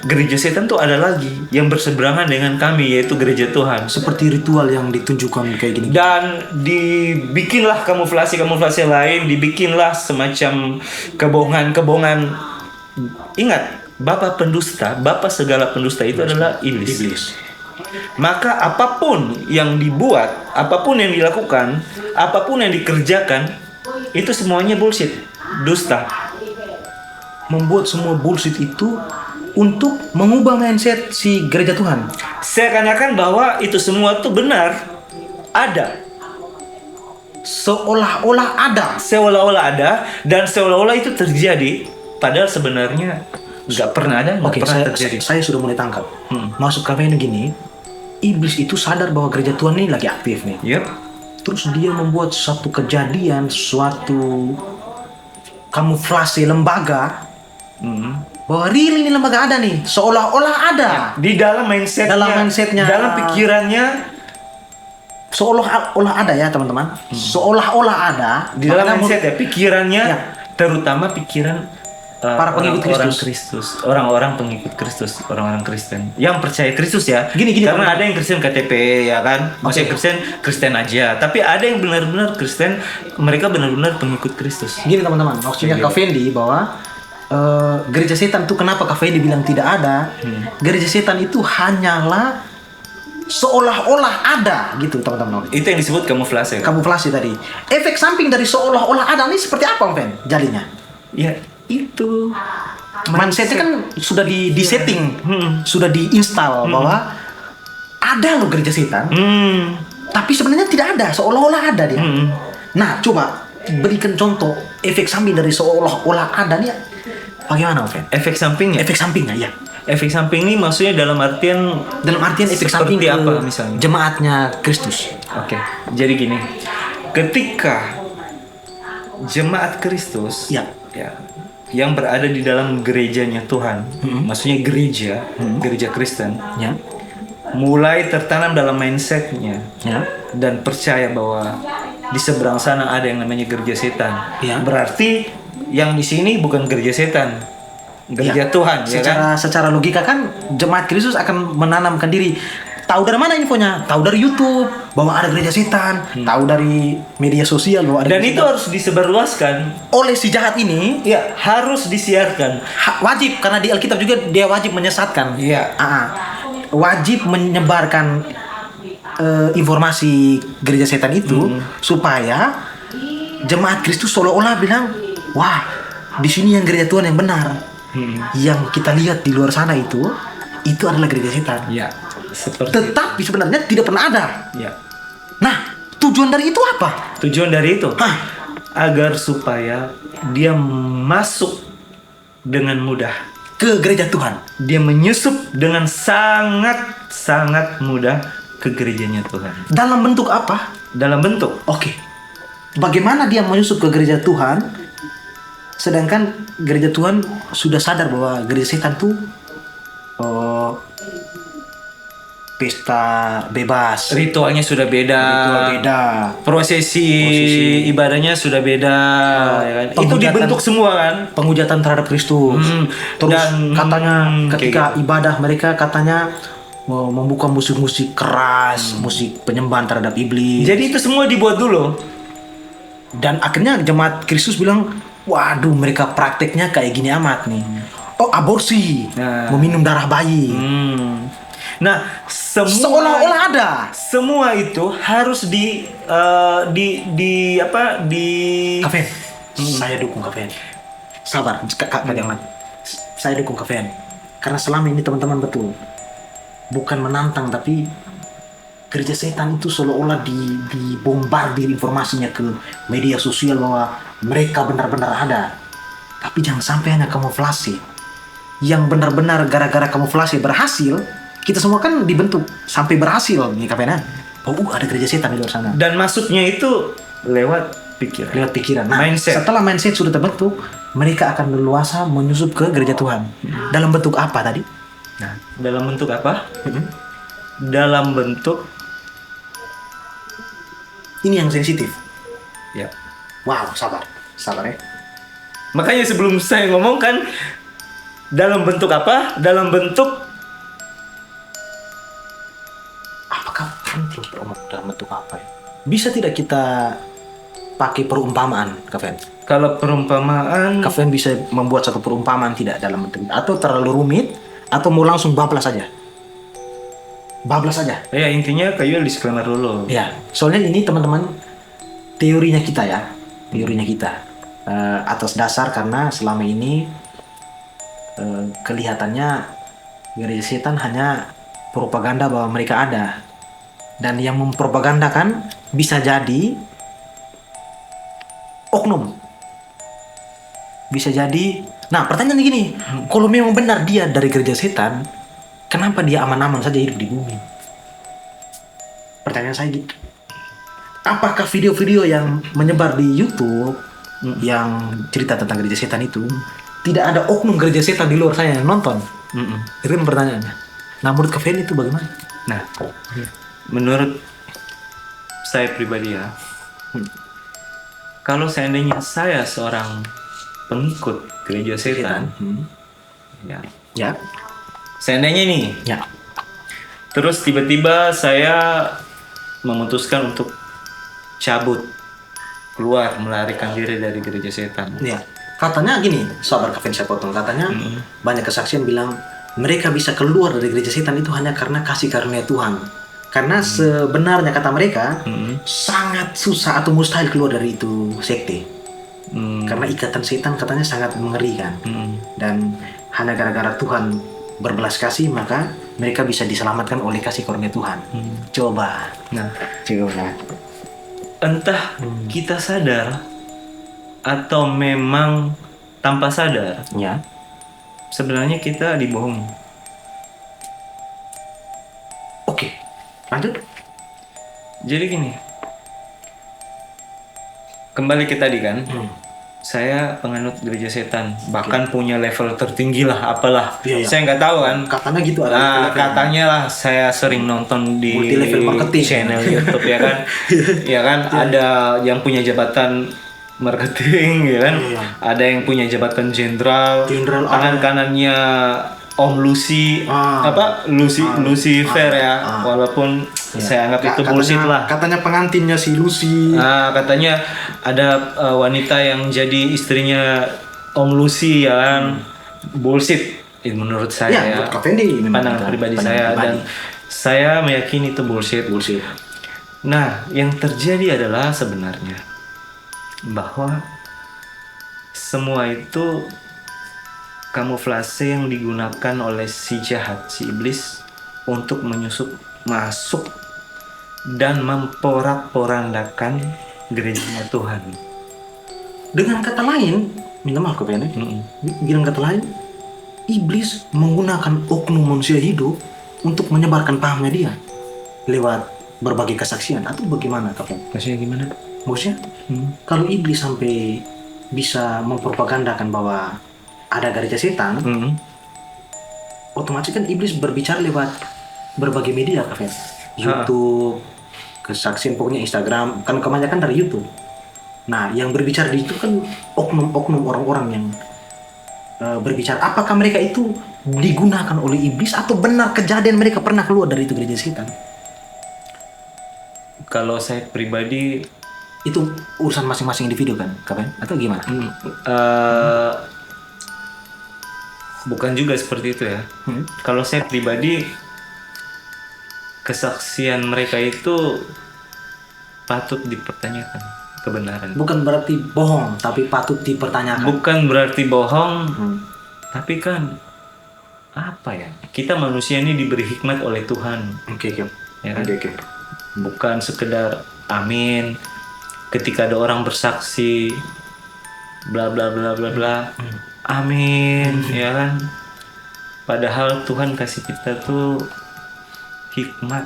A: Gereja setan tuh ada lagi yang berseberangan dengan kami, yaitu gereja Tuhan.
B: Seperti ritual yang ditunjukkan kayak gini.
A: Dan dibikinlah kamuflase lain, dibikinlah semacam kebohongan. Ingat, Bapa pendusta, Bapa segala pendusta itu adalah iblis. Maka apapun yang dibuat, apapun yang dilakukan, apapun yang dikerjakan, itu semuanya bullshit, dusta.
B: Membuat semua bullshit itu untuk mengubah mindset si gereja Tuhan.
A: Seakan-akan bahwa itu semua tuh benar, ada.
B: Seolah-olah ada.
A: Seolah-olah ada, dan seolah-olah itu terjadi, padahal sebenarnya nggak pernah ada, nggak
B: Oke,
A: pernah terjadi.
B: saya sudah mulai tangkap. Masuk kafein gini, iblis itu sadar bahwa gereja Tuhan ini lagi aktif nih.
A: Yep.
B: Terus dia membuat suatu kejadian, suatu kamuflase lembaga, bahwa real ini lembaga ada nih, seolah-olah ada.
A: Di dalam mindsetnya, dalam pikirannya,
B: seolah-olah ada ya teman-teman. Seolah-olah ada
A: di dalam
B: Makanya
A: mindset ya, pikirannya,
B: Ya.
A: terutama pikiran
B: Para pengikut
A: orang-orang pengikut Kristus, orang-orang Kristen yang percaya Kristus ya.
B: Gini,
A: karena
B: teman-teman.
A: ada yang Kristen KTP ya kan, maksudnya Kristen aja. Tapi ada yang benar-benar Kristen, mereka benar-benar pengikut Kristus.
B: Gini teman-teman, maksudnya Kak Fendi bahwa gereja setan itu kenapa Kak Fendi bilang tidak ada? Gereja setan itu hanyalah seolah-olah ada gitu teman-teman.
A: Itu yang disebut kamuflase.
B: Kamuflase tadi. Efek samping dari seolah-olah ada ini seperti apa, Fen? Jadinya?
A: Ya itu
B: mindsetnya kan sudah di setting, sudah diinstal bahwa ada loh gereja setan, tapi sebenarnya tidak ada, seolah-olah ada dia. Nah, coba berikan contoh efek samping dari seolah-olah ada nih. Bagaimana, Oven?
A: Efek sampingnya.
B: Efek sampingnya, ya.
A: Efek samping ini maksudnya dalam artian
B: efek samping
A: seperti
B: ke
A: apa misalnya?
B: jemaatnya Kristus.
A: Oke. Jadi gini. Ketika jemaat Kristus
B: Ya.
A: yang berada di dalam gerejanya Tuhan, maksudnya gereja Kristen,
B: Ya.
A: mulai tertanam dalam mindsetnya
B: Ya.
A: dan percaya bahwa di seberang sana ada yang namanya gereja setan.
B: Ya.
A: Berarti yang di sini bukan gereja setan, gereja Tuhan, ya kan?
B: Secara logika kan jemaat Kristus akan menanamkan diri. Tahu dari mana infonya? Tahu dari YouTube bahwa ada gereja setan, tahu dari media sosial bahwa ada
A: Dan
B: gereja
A: itu harus disebarluaskan.
B: oleh si jahat ini.
A: Ya, harus disiarkan.
B: Wajib, karena di Alkitab juga dia wajib menyesatkan.
A: Iya.
B: Wajib menyebarkan informasi gereja setan itu supaya jemaat Kristus seolah-olah bilang, wah, di sini yang gereja Tuhan yang benar. Yang kita lihat di luar sana itu adalah gereja setan.
A: Ya, seperti
B: Tetapi sebenarnya tidak pernah ada.
A: ya.
B: Nah, tujuan dari itu apa?
A: Tujuan dari itu agar supaya dia masuk dengan mudah
B: Ke gereja Tuhan.
A: dia menyusup dengan sangat mudah ke gerejanya Tuhan.
B: Dalam bentuk apa?
A: Dalam bentuk
B: Oke. Bagaimana dia menyusup ke gereja Tuhan sedangkan gereja Tuhan sudah sadar bahwa gereja setan tuh pesta bebas,
A: ritualnya sudah beda, prosesi ibadahnya sudah beda, ya kan? Itu dibentuk semua kan,
B: penghujatan terhadap Kristus. Terus
A: Dan
B: katanya ketika
A: kayak gitu.
B: ibadah mereka katanya membuka musik-musik keras, musik penyembahan terhadap iblis.
A: Jadi itu semua dibuat dulu.
B: Dan akhirnya jemaat Kristus bilang, waduh, mereka prakteknya kayak gini amat nih. Oh, aborsi, meminum darah bayi.
A: Nah,
B: seolah-olah ada.
A: Semua itu harus
B: Kafen. Saya dukung Kafen. Sabar, Kak, jangan. Saya dukung Kafen. Karena selama ini teman-teman betul. Bukan menantang, tapi gereja setan itu seolah-olah dibombardir informasinya ke media sosial bahwa mereka benar-benar ada. Tapi jangan sampai hanya kamuflase. Yang benar-benar gara-gara kamuflase berhasil, kita semua kan dibentuk sampai berhasil nih Kapena. Oh, ada gereja setan di luar sana.
A: Dan masuknya itu lewat pikiran.
B: Lewat pikiran. Nah,
A: mindset.
B: Setelah mindset sudah terbentuk, mereka akan leluasa menyusup ke gereja Tuhan. Dalam bentuk apa tadi?
A: Nah, dalam bentuk apa? Dalam bentuk
B: ini yang sensitif.
A: ya.
B: Wow, sabar ya.
A: Makanya sebelum saya ngomong kan dalam bentuk apa? Dalam bentuk
B: apakah penting dalam bentuk apa ya? Bisa tidak kita pakai perumpamaan, Kaven?
A: kalau perumpamaan
B: Kaven bisa membuat satu perumpamaan tidak dalam bentuk atau terlalu rumit atau mau langsung bablas saja? Bablas saja.
A: ya intinya kayu disclaimer dulu.
B: Ya, soalnya ini teman-teman teorinya kita ya, teorinya kita atas dasar karena selama ini kelihatannya gereja setan hanya propaganda bahwa mereka ada, dan yang mempropagandakan bisa jadi oknum, bisa jadi. Nah, pertanyaan gini, kalau memang benar dia dari gereja setan, kenapa dia aman-aman saja hidup di bumi? Pertanyaan saya gitu. Apakah video-video yang menyebar di YouTube yang cerita tentang gereja setan itu tidak ada oknum gereja setan di luar sana yang nonton? Itu kan pertanyaannya. Nah, menurut Kevin itu bagaimana?
A: Nah, menurut saya pribadi ya, kalau seandainya saya seorang pengikut gereja setan,
B: Ya.
A: seandainya nih,
B: Ya.
A: terus tiba-tiba saya memutuskan untuk cabut, keluar, melarikan diri dari gereja setan.
B: Ya. Katanya gini, sahabat Kevin, saya potong. Katanya banyak kesaksian bilang mereka bisa keluar dari gereja setan itu hanya karena kasih karunia Tuhan. Karena sebenarnya kata mereka sangat susah atau mustahil keluar dari itu sekte. Karena ikatan setan katanya sangat mengerikan. Dan hanya gara-gara Tuhan berbelas kasih maka mereka bisa diselamatkan oleh kasih karunia Tuhan. Coba.
A: Nah,
B: Coba.
A: entah kita sadar atau memang tanpa sadar,
B: Ya.
A: sebenarnya kita dibohongi.
B: Oke. Lanjut.
A: Jadi gini, kembali ke tadi kan, saya penganut gereja setan, bahkan punya level tertinggi lah, apalah.
B: Iya, iya.
A: Saya nggak tahu kan.
B: Katanya gitu ada.
A: Nah,
B: level-level.
A: katanya lah saya sering nonton di
B: Multi level marketing.
A: channel YouTube ya kan. Ya kan ada yang punya jabatan marketing ya kan.
B: Iya.
A: Ada yang punya jabatan jenderal.
B: Jenderal
A: Tangan kanannya Om Lucy Lucifer ya. Walaupun saya anggap itu bullshit lah.
B: Katanya pengantinnya si Lucy.
A: Katanya ada wanita yang jadi istrinya Om Lucy ya kan. Bullshit menurut saya ya.
B: Kak Fendi memang
A: Pandangan
B: itu.
A: pribadi
B: Pandangan
A: saya
B: pribadi.
A: dan saya meyakini itu bullshit. Nah, yang terjadi adalah sebenarnya bahwa semua itu kamuflase yang digunakan oleh si jahat, si iblis untuk menyusup masuk dan memporak-porandakan gereja Tuhan.
B: Dengan kata lain, minta maaf Kak Fendi. Dengan kata lain, iblis menggunakan oknum manusia hidup untuk menyebarkan pahamnya dia lewat berbagai kesaksian atau bagaimana Kak Fendi?
A: Maksudnya gimana?
B: Maksudnya, kalau iblis sampai bisa mempropagandakan bahwa ada gereja setan, otomatis kan iblis berbicara lewat berbagai media, Kak Fen. YouTube, kesaksian pokoknya Instagram, kan kebanyakan dari YouTube. Nah, yang berbicara di itu kan oknum-oknum orang-orang yang berbicara. Apakah mereka itu digunakan oleh iblis atau benar kejadian mereka pernah keluar dari itu gereja setan?
A: Kalau saya pribadi
B: Itu urusan masing-masing individu kan, Kak Fen? Atau gimana?
A: bukan juga seperti itu ya. Kalau saya pribadi, kesaksian mereka itu patut dipertanyakan kebenaran.
B: Bukan berarti bohong, tapi patut dipertanyakan.
A: Bukan berarti bohong, tapi kan apa ya? Kita manusia ini diberi hikmat oleh Tuhan.
B: Oke.
A: Ya kan? Bukan sekedar amin. Ketika ada orang bersaksi, bla bla bla bla bla, amin, ya kan? Padahal Tuhan kasih kita tuh hikmat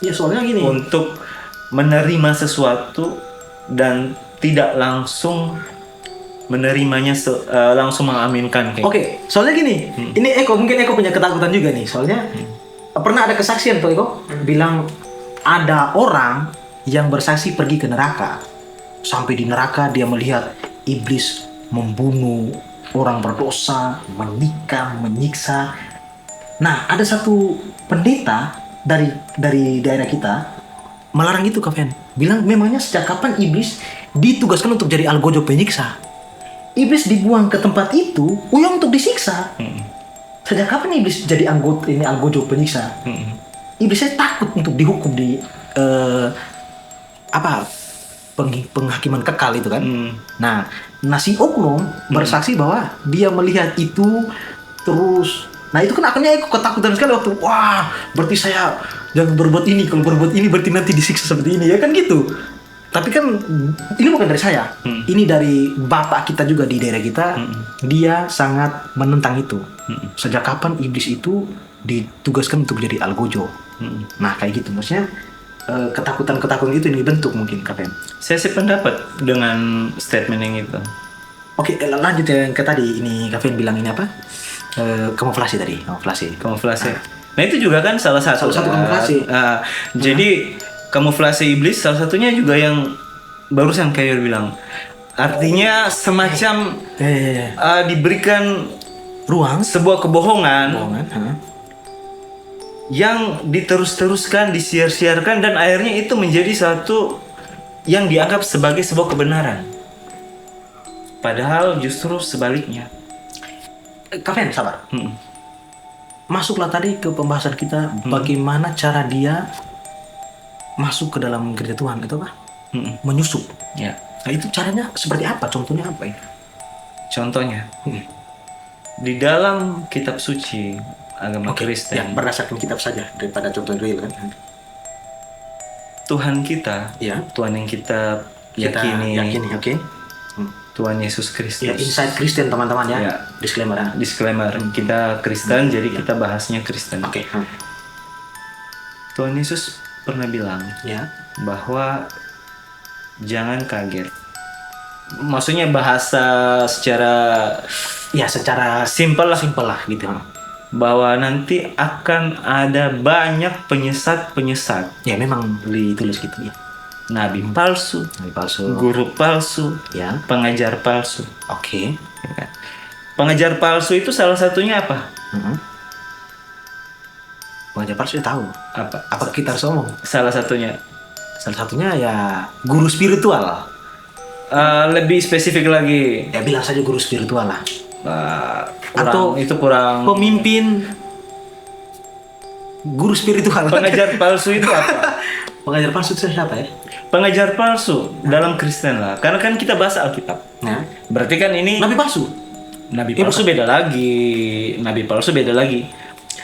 B: Ya soalnya gini.
A: untuk menerima sesuatu dan tidak langsung menerimanya langsung mengaminkan kayak.
B: Oke, soalnya gini. Ini mungkin Eko punya ketakutan juga nih. Soalnya pernah ada kesaksian tuh Eko bilang ada orang yang bersaksi pergi ke neraka. Sampai di neraka dia melihat iblis membunuh orang berdosa, menikam, menyiksa. Nah, ada satu pendeta dari daerah kita melarang itu, Kak Fen. Bilang memangnya sejak kapan iblis ditugaskan untuk jadi algojo penyiksa? Iblis dibuang ke tempat itu untuk disiksa. Sejak kapan iblis jadi algojo penyiksa? Iblisnya takut untuk dihukum di penghakiman kekal itu kan. Nah si oknum bersaksi bahwa dia melihat itu terus. Nah itu kan akhirnya aku ketakutan sekali waktu berarti saya jangan berbuat ini, kalau berbuat ini berarti nanti disiksa seperti ini ya kan gitu. Tapi kan ini bukan dari saya, ini dari bapak kita juga di daerah kita. Dia sangat menentang itu. Sejak kapan iblis itu ditugaskan untuk jadi algojo? Nah kayak gitu maksudnya. Ketakutan itu yang dibentuk mungkin Kak Fen.
A: Saya sependapat dengan statement yang itu.
B: Oke, lanjut yang ke tadi ini Kak Fen bilang ini apa? Kamuflase tadi, kamuflase.
A: Nah itu juga kan salah satu
B: kamuflase.
A: Jadi kamuflase iblis salah satunya juga yang barusan kayak bilang. Artinya semacam diberikan
B: ruang
A: sebuah kebohongan.
B: Bohongan.
A: Yang diterus-teruskan, disiar-siarkan dan akhirnya itu menjadi satu yang dianggap sebagai sebuah kebenaran. Padahal justru sebaliknya.
B: Kak Fen, sabar. Masuklah tadi ke pembahasan kita bagaimana cara dia masuk ke dalam gereja Tuhan itu apa? Menyusup.
A: Ya.
B: Nah itu caranya seperti apa? Contohnya apa ya?
A: Contohnya, Di dalam kitab suci agama
B: Ya,
A: Kristen,
B: berdasarkan kitab saja daripada contoh real kan.
A: Tuhan kita,
B: Ya,
A: Tuhan yang kita
B: kita
A: yakini,
B: yakini, oke.
A: Tuhan Yesus
B: Ya,
A: Kristus.
B: inside Kristen teman-teman ya.
A: Ya.
B: Disclaimer ya.
A: Disclaimer, kita Kristen, jadi kita bahasnya Kristen.
B: Oke.
A: Tuhan Yesus pernah bilang
B: Ya.
A: bahwa jangan kaget. Maksudnya bahasa secara
B: Ya, secara
A: simpel lah,
B: simpel lah gitu.
A: bahwa nanti akan ada banyak penyesat-penyesat,
B: Ya, memang ditulis gitu ya.
A: nabi palsu,
B: Nabi palsu.
A: guru palsu,
B: Ya.
A: pengajar palsu.
B: Oke.
A: Ya kan? Pengajar palsu itu salah satunya apa?
B: Pengajar palsu ya tahu.
A: Apa?
B: Apa kita harus ngomong?
A: Salah satunya.
B: Salah satunya ya guru spiritual.
A: Lebih spesifik lagi.
B: Ya bilang saja guru spiritual lah. Atau
A: Itu kurang.
B: Pemimpin guru spiritual.
A: Pengajar palsu itu apa?
B: Pengajar palsu itu siapa ya?
A: Pengajar palsu dalam Kristen lah. Karena kan kita bahas Alkitab.
B: Nah,
A: Berarti kan ini
B: nabi palsu.
A: nabi palsu beda lagi. Nabi palsu beda lagi.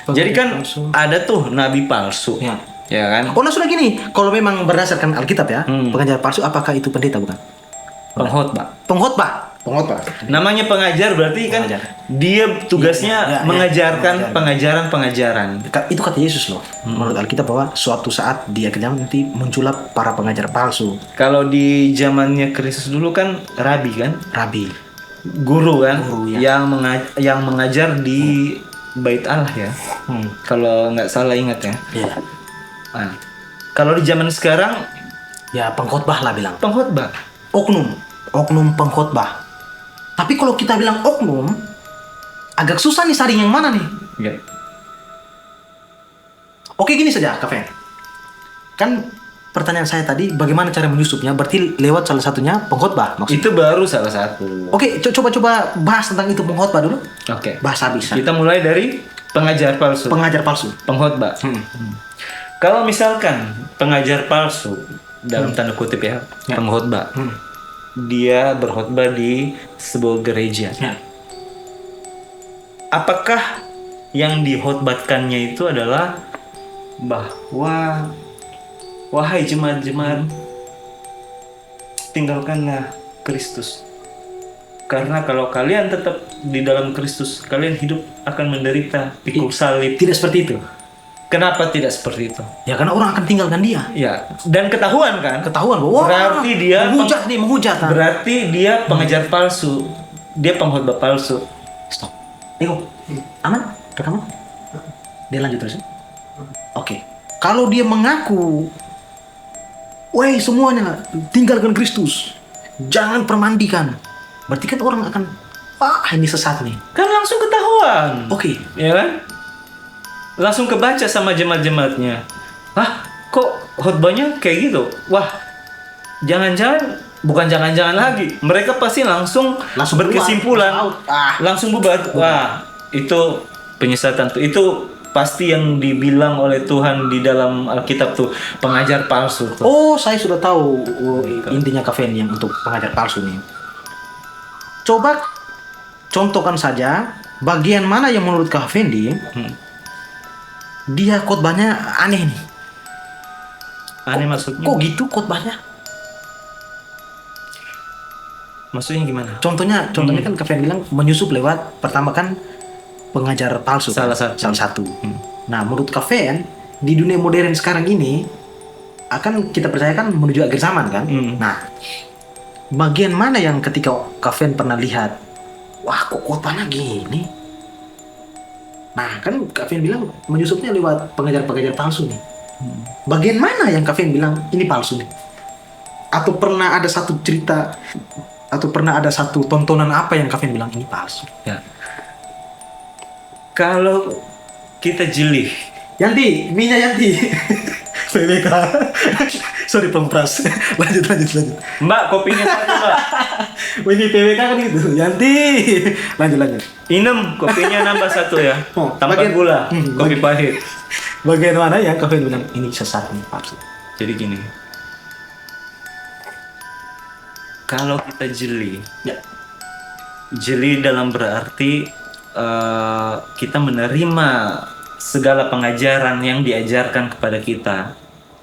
A: Jadi kan
B: palsu.
A: ada tuh nabi palsu.
B: Ya.
A: Ya kan?
B: Oh, langsung lagi nih. Kalau memang berdasarkan Alkitab ya, pengajar palsu apakah itu pendeta bukan?
A: Pengkhotbah.
B: Pengkhotbah. Pengkhotbah.
A: Namanya pengajar berarti kan
B: Pengajar.
A: dia tugasnya
B: Ya,
A: mengajarkan pengajaran-pengajaran.
B: Itu kata Yesus loh. Menurut Alkitab bahwa suatu saat di akhir zaman nanti muncullah para pengajar palsu,
A: Kalau di zamannya Kristus dulu kan rabi kan,
B: rabi.
A: guru kan,
B: Guru, ya.
A: yang mengajar di Bait Allah ya. Kalau nggak salah ingat ya.
B: Iya.
A: Nah, kalau di zaman sekarang
B: Ya, pengkhotbah lah bilang.
A: pengkhotbah.
B: Oknum pengkhotbah. Tapi kalau kita bilang oknum, agak susah nih saring yang mana nih.
A: Ya.
B: Oke, gini saja, Kak Fen. Kan pertanyaan saya tadi, bagaimana cara menyusupnya? Berarti lewat salah satunya pengkhotbah maksudnya.
A: Itu baru salah satu.
B: Oke, coba bahas tentang itu pengkhotbah dulu.
A: Oke.
B: Bahas habis.
A: Kita mulai dari pengajar palsu.
B: Pengajar palsu.
A: Pengkhotbah. Kalau misalkan pengajar palsu dalam tanda kutip ya, pengkhotbah. Dia berkhotbah di sebuah gereja.
B: Ya.
A: Apakah yang dihotbatkannya itu adalah bahwa wahai jemaat-jemaat, tinggalkanlah Kristus. Karena kalau kalian tetap di dalam Kristus, kalian hidup akan menderita pikul salib.
B: Tidak seperti itu.
A: Kenapa tidak seperti itu?
B: Ya karena orang akan tinggalkan dia.
A: Ya, dan ketahuan kan?
B: Ketahuan bahwa
A: Berarti dia
B: menghujat.
A: Berarti dia pengajar palsu. Dia pengkhotbah palsu.
B: Stop. Ego. Aman? Rekaman? Dia lanjut terus. Oke. Kalau dia mengaku, woi semuanya tinggalkan Kristus, jangan permandikan. Berarti kan orang akan, wah ini sesat nih.
A: Kan langsung ketahuan.
B: Oke.
A: Ya kan? Langsung kebaca sama jemaat-jemaatnya. Hah, kok khotbahnya kayak gitu? Wah, bukan jangan-jangan lagi. Mereka pasti langsung berkesimpulan. Langsung bubar. Wah, itu penyesatan tuh. Itu pasti yang dibilang oleh Tuhan di dalam Alkitab tuh, pengajar palsu tuh.
B: Oh, saya sudah tahu intinya Kak yang untuk pengajar palsu nih. Coba contohkan saja bagian mana yang menurut Kak Fendi dia khotbahnya aneh nih.
A: Aneh maksudnya?
B: Kok gitu khotbahnya?
A: Maksudnya gimana?
B: Contohnya kan Kak Fendi bilang menyusup lewat pertama kan pengajar palsu.
A: Salah
B: kan?
A: satu.
B: Salah satu. Nah, menurut Kak Fen, di dunia modern sekarang ini akan kita percayakan menuju akhir zaman kan? Nah, bagian mana yang ketika Kak Fen pernah lihat, wah kok khotbahnya gini? Nah, kan Kak Fen bilang menyusupnya lewat pengajar-pengajar palsu nih. Bagian mana yang Kak Fen bilang ini palsu nih? Atau pernah ada satu cerita atau pernah ada satu tontonan apa yang Kak Fen bilang ini palsu?
A: Ya. Kalau kita jeli,
B: Yanti. PWK. Sorry pempras. lanjut.
A: Mbak kopinya satu mbak.
B: Ini PWK kan gitu. Yanti. Lanjut.
A: Inem kopinya nambah satu ya. Tanpa
B: bagian-
A: gula, kopi pahit.
B: Bagian mana yang Kak Fen bilang ini sesat nih palsu?
A: Jadi gini, kalau kita jeli,
B: Ya.
A: jeli dalam berarti kita menerima segala pengajaran yang diajarkan kepada kita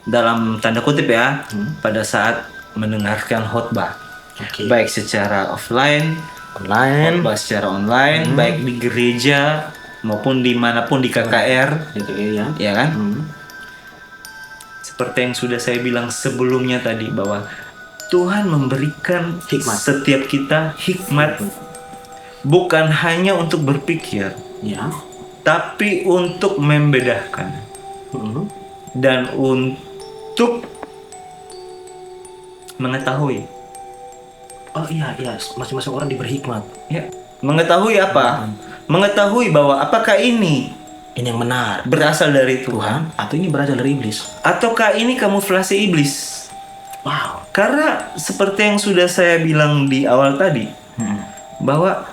A: dalam tanda kutip ya pada saat mendengarkan khotbah,
B: Oke.
A: baik secara offline,
B: Online.
A: khotbah secara online, baik di gereja maupun dimanapun di KKR,
B: Gitu ya.
A: ya kan?
B: Hmm.
A: Seperti yang sudah saya bilang sebelumnya tadi bahwa Tuhan memberikan
B: Hikmat.
A: setiap kita hikmat bukan hanya untuk berpikir,
B: Ya.
A: tapi untuk membedakan
B: Hmm.
A: dan untuk mengetahui.
B: Oh iya, masing-masing orang diberi hikmat.
A: Ya, mengetahui apa? Mengetahui bahwa apakah ini
B: Ini yang benar.
A: berasal dari Tuhan
B: Tuhan atau ini berasal dari iblis?
A: ataukah ini kamuflase iblis?
B: Wow.
A: Karena seperti yang sudah saya bilang di awal tadi,
B: Hmm.
A: bahwa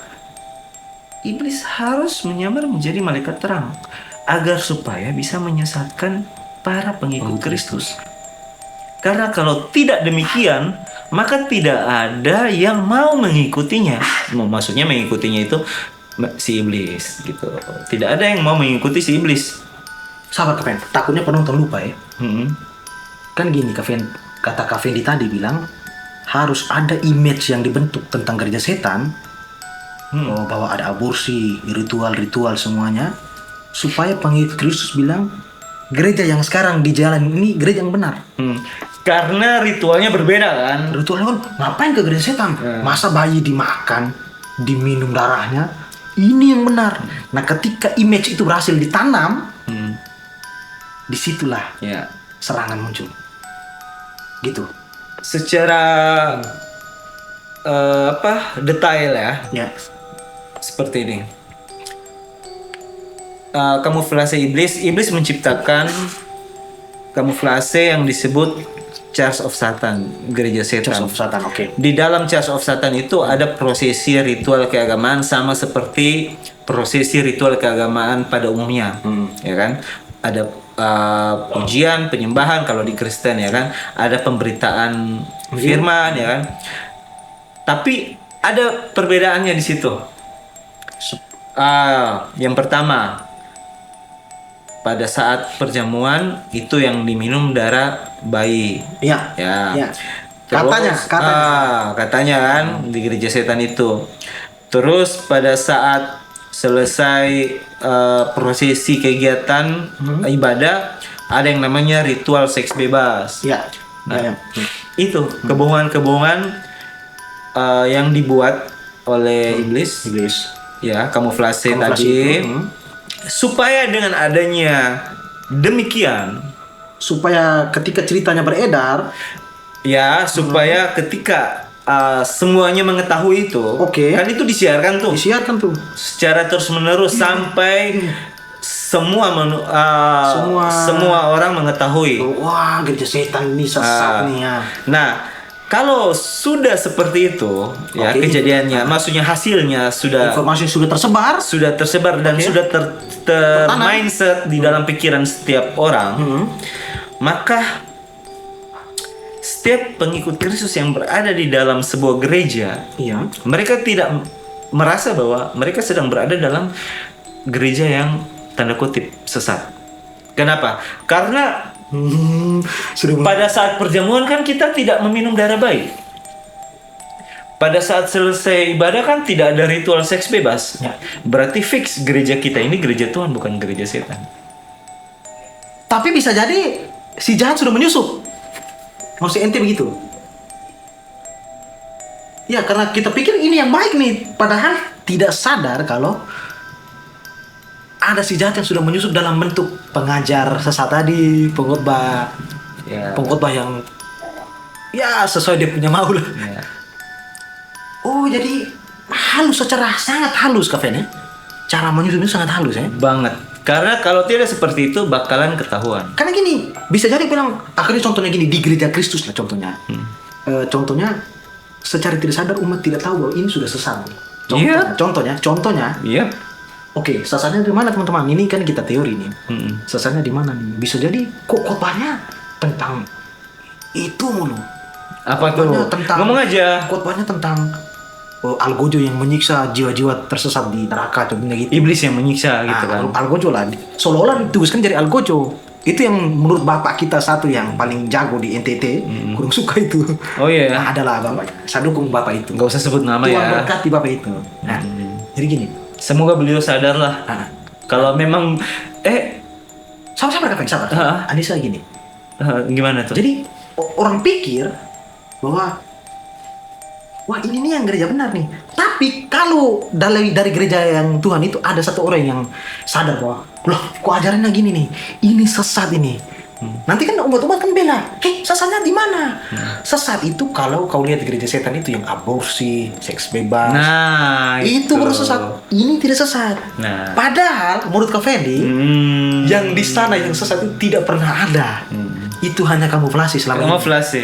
A: iblis harus menyamar menjadi malaikat terang agar supaya bisa menyesatkan para pengikut Kristus. Karena kalau tidak demikian, maka tidak ada yang mau mengikutinya. Maksudnya mengikutinya itu si iblis gitu. Tidak ada yang mau mengikuti si iblis.
B: Sabar Kak Fen, takutnya penonton lupa ya.
A: Hmm.
B: Kan gini kata Kak Fendi tadi bilang harus ada image yang dibentuk tentang gereja setan. Bahwa ada aborsi, ritual-ritual semuanya, supaya pengikut Kristus bilang gereja yang sekarang di jalan ini gereja yang benar.
A: Karena ritualnya berbeda kan.
B: Ritualnya kan ngapain ke gereja setan? Masa bayi dimakan, diminum darahnya? Ini yang benar. Nah, ketika image itu berhasil ditanam, disitulah
A: Ya.
B: serangan muncul. Gitu.
A: Secara detail ya,
B: Ya.
A: seperti ini. Kamuflase iblis menciptakan kamuflase yang disebut Church of Satan, gereja setan.
B: Church of Satan, oke.
A: Di dalam Church of Satan itu ada prosesi ritual keagamaan sama seperti prosesi ritual keagamaan pada umumnya, ya kan? Ada pujian, penyembahan kalau di Kristen ya kan, ada pemberitaan firman ya kan. Tapi ada perbedaannya di situ. Yang pertama, pada saat perjamuan itu yang diminum darah bayi.
B: Iya.
A: Ya.
B: Ya.
A: Terus, katanya kan di gereja setan itu. Terus pada saat selesai prosesi kegiatan ibadah ada yang namanya ritual seks bebas.
B: Iya.
A: Nah, itu kebohongan-kebohongan yang dibuat oleh iblis. Ya, kamuflase tadi. Supaya dengan adanya demikian,
B: Supaya ketika ceritanya beredar,
A: ya supaya ketika semuanya mengetahui itu,
B: Oke.
A: kan itu disiarkan tuh
B: disiarkan tuh.
A: secara terus menerus sampai semua orang mengetahui.
B: Wah, gereja setan ini sesat nih ya.
A: Nah, kalau sudah seperti itu, ya
B: Oke.
A: kejadiannya, maksudnya hasilnya
B: Informasi sudah tersebar.
A: tersebar dan
B: Oke.
A: sudah
B: Tertanam.
A: mindset di dalam pikiran setiap orang, maka setiap pengikut Kristus yang berada di dalam sebuah gereja,
B: Iya.
A: mereka tidak merasa bahwa mereka sedang berada dalam gereja yang tanda kutip sesat. Kenapa? Karena
B: Sudah
A: pada saat perjamuan kan kita tidak meminum darah bayi. Pada saat selesai ibadah kan tidak ada ritual seks bebas.
B: Ya.
A: Berarti fix gereja kita ini gereja Tuhan bukan gereja setan.
B: Tapi bisa jadi si jahat sudah menyusup. Maksud ente begitu? Ya, karena kita pikir ini yang baik nih, padahal tidak sadar kalau ada si jahat yang sudah menyusup dalam bentuk pengajar sesat tadi, pengkhotbah,
A: Ya.
B: pengkhotbah yang ya sesuai dia punya mau lah.
A: Ya.
B: Oh, jadi halus, secara sangat halus Kak Fen ya? Cara menyusupnya sangat halus ya?
A: Banget. Karena kalau tidak seperti itu bakalan ketahuan.
B: Karena gini, bisa jadi bilang, akhirnya contohnya gini, di gereja Kristus lah contohnya. Contohnya, secara tidak sadar umat tidak tahu bahwa ini sudah sesat.
A: Iya.
B: Contohnya,
A: Iya.
B: oke, sesatnya di mana teman-teman? Ini kan kita teori nih. Sesatnya di mana nih? Bisa jadi kok khotbahnya tentang itu mulu.
A: Apa tuh?
B: Khotbahnya tentang
A: Ngomong aja.
B: Khotbahnya tentang algojo yang menyiksa jiwa-jiwa tersesat di neraka, contohnya gitu.
A: Iblis yang menyiksa gitu kan.
B: Algojo lah, seolah-olah ditugaskan jadi algojo. Itu yang menurut bapak kita satu yang paling jago di NTT, kurang suka itu.
A: Oh iya.
B: Nah, adalah bapak, saya dukung bapak itu.
A: Nggak usah sebut nama
B: Tuhan
A: ya.
B: berkati bapak itu. Nah, jadi gini.
A: Semoga beliau sadar lah.
B: Ah.
A: Kalau memang
B: Sabar Kak, sabar. Anissa gini.
A: Gimana tuh?
B: Jadi orang pikir bahwa wah ini nih yang gereja benar nih. Tapi kalau dari gereja yang Tuhan itu ada satu orang yang sadar bahwa loh kok ajarannya gini nih, ini sesat ini. Nanti kan umat-umat kan bela, sesatnya di mana? Sesat itu kalau kau lihat di gereja setan itu yang aborsi, seks bebas.
A: Nah,
B: itu baru sesat. Ini tidak sesat.
A: Nah.
B: Padahal menurut Kak Fendi, yang di sana yang sesat itu tidak pernah ada. Itu hanya kamuflase selama ini.
A: Kamuflase.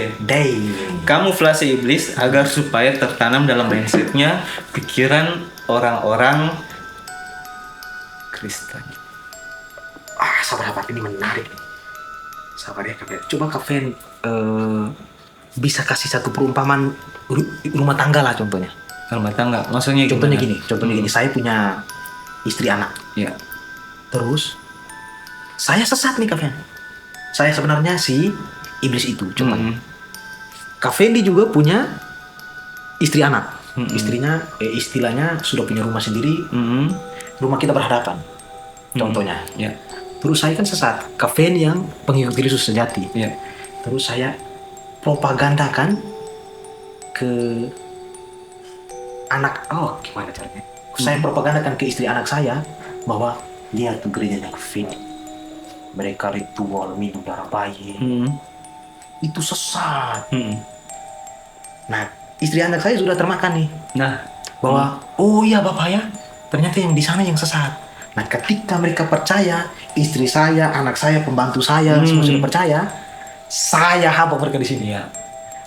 A: Kamuflase iblis agar supaya tertanam dalam mindsetnya pikiran orang-orang Kristen.
B: Sabar ini menarik nih. Sabar ya Kak Fendi. Coba Kak Fendi bisa kasih satu perumpamaan rumah tangga lah contohnya.
A: Rumah tangga, maksudnya
B: Contohnya
A: gimana?
B: gini, saya punya istri anak.
A: Ya.
B: Terus saya sesat nih Kak Fendi. Saya sebenarnya si iblis itu, contohnya. Kak Fendi juga punya istri anak. Istrinya, istilahnya sudah punya rumah sendiri. Rumah kita berhadapan. Contohnya.
A: Ya.
B: Terus saya kan sesat. Kak Fendi yang pengikut Kristus sejati.
A: Ya.
B: Terus saya propagandakan ke anak. Gimana caranya? Saya propagandakan ke istri anak saya bahwa lihat tuh gerejanya Kak Fendi. Mereka ritual minum darah bayi. Itu sesat. Nah, istri anak saya sudah termakan nih.
A: Nah,
B: Bahwa oh iya Bapak ya, ternyata yang di sana yang sesat. Nah, ketika mereka percaya, istri saya, anak saya, pembantu saya, semua sudah percaya, saya habaq mereka di sini.
A: ya.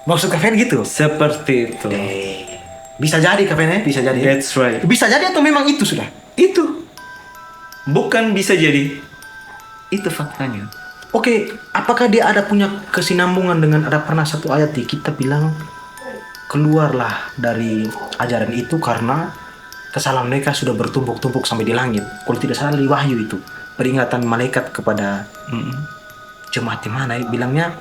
B: Maksud Kak Fen gitu?
A: Seperti itu.
B: Bisa jadi Kak Fen ya? Bisa jadi.
A: That's right.
B: Bisa jadi atau memang itu sudah?
A: Itu bukan bisa jadi. Itu faktanya.
B: Oke, apakah dia ada punya kesinambungan dengan ada pernah satu ayat di kita bilang keluarlah dari ajaran itu karena kesalahan mereka sudah bertumpuk-tumpuk sampai di langit. Kalau tidak salah di Wahyu itu peringatan malaikat kepada jemaat di mana bilangnya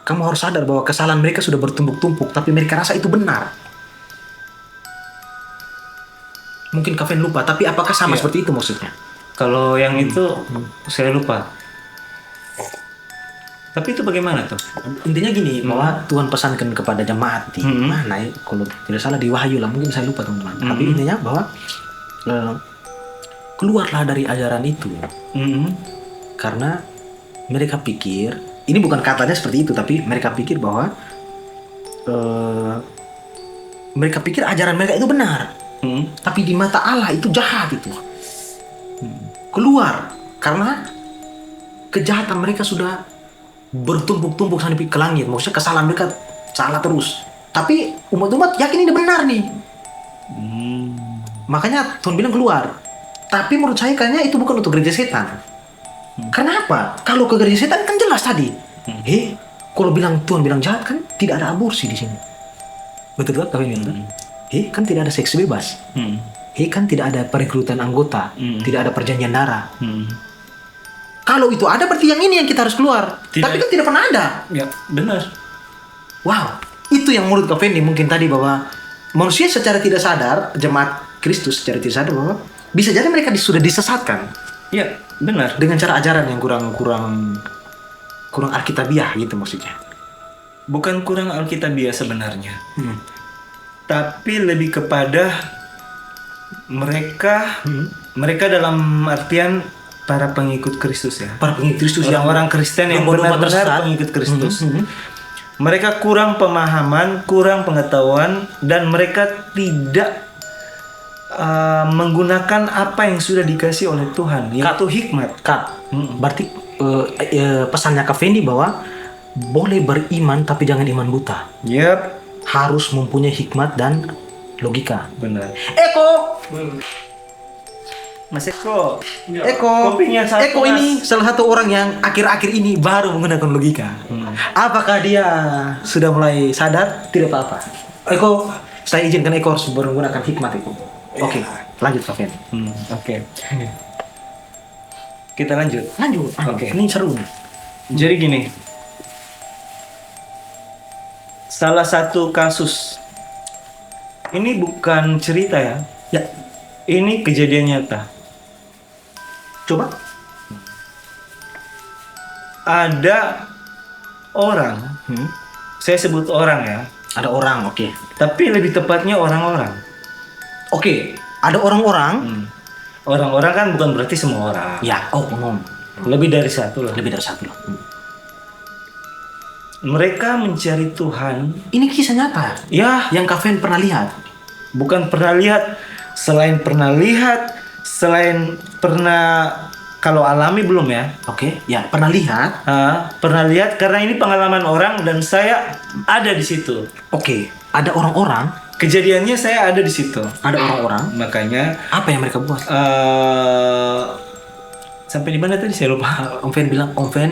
B: kamu harus sadar bahwa kesalahan mereka sudah bertumpuk-tumpuk tapi mereka rasa itu benar. Mungkin Kak Fen lupa, tapi apakah sama seperti itu maksudnya?
A: Kalau yang itu saya lupa. Tapi itu bagaimana tuh?
B: Intinya gini, bahwa Tuhan pesankan kepada jemaat di mana ya? Kalau tidak salah di Wahyu lah, mungkin saya lupa teman-teman. Tapi intinya bahwa keluarlah dari ajaran itu. Karena mereka pikir, ini bukan katanya seperti itu, tapi mereka pikir bahwa mereka pikir ajaran mereka itu benar. Tapi di mata Allah itu jahat itu. Keluar karena kejahatan mereka sudah bertumpuk-tumpuk sampai ke langit. Maksudnya kesalahan mereka salah terus. Tapi umat-umat yakin ini benar nih. Makanya Tuhan bilang keluar. Tapi menurut saya kayaknya itu bukan untuk gereja setan. Kenapa? Kalau ke gereja setan kan jelas tadi. Kalau bilang Tuhan bilang jahat kan tidak ada aborsi di sini. Betul kan? Kan tidak ada seks bebas. Kan tidak ada perekrutan anggota, tidak ada perjanjian darah. Kalau itu ada berarti yang ini yang kita harus keluar. Tapi kan tidak pernah ada.
A: Ya, benar.
B: Wow, itu yang menurut Kak Fendi mungkin tadi bahwa manusia secara tidak sadar, jemaat Kristus secara tidak sadar bahwa bisa jadi mereka sudah disesatkan.
A: Ya, benar.
B: Dengan cara ajaran yang kurang alkitabiah gitu maksudnya.
A: Bukan kurang alkitabiah sebenarnya. Tapi lebih kepada mereka dalam artian para pengikut Kristus ya.
B: Para pengikut Kristus
A: orang-orang Kristen yang benar-benar pengikut Kristus. Mereka kurang pemahaman, kurang pengetahuan, dan mereka tidak menggunakan apa yang sudah dikasih oleh Tuhan, yaitu hikmat.
B: Berarti pesannya Kak Fendi bahwa boleh beriman tapi jangan iman buta.
A: Yap.
B: Harus mempunyai hikmat dan logika.
A: Benar.
B: Eko.
A: Mas Eko.
B: Kopinya Eko ini salah satu orang yang akhir-akhir ini baru menggunakan logika. Apakah dia sudah mulai sadar? Tidak apa-apa. Eko, saya izinkan Eko harus menggunakan hikmat itu. Oke, lanjut Kak Fen.
A: Oke. Kita lanjut.
B: Lanjut.
A: Oke.
B: Ini seru nih.
A: Jadi gini, salah satu kasus ini bukan cerita ya,
B: Ya,
A: ini kejadian nyata.
B: coba.
A: Ada orang, saya sebut orang ya,
B: Ada orang, oke.
A: tapi lebih tepatnya orang-orang.
B: Oke, ada orang-orang.
A: Orang-orang kan bukan berarti semua orang,
B: Ya, umum.
A: lebih dari satu lah.
B: Lebih dari satu loh.
A: Mereka mencari Tuhan,
B: Ini kisah nyata
A: ya
B: yang Kak Fen pernah lihat.
A: bukan pernah lihat, selain pernah lihat, selain pernah kalau alami belum ya.
B: Oke, ya pernah lihat.
A: Pernah lihat karena ini pengalaman orang dan saya ada di situ.
B: Oke, ada orang-orang.
A: Kejadiannya saya ada di situ.
B: Ada orang-orang.
A: Makanya
B: Apa yang mereka buat?
A: sampai di mana tadi saya lupa.
B: Om Fen bilang, Om Fen,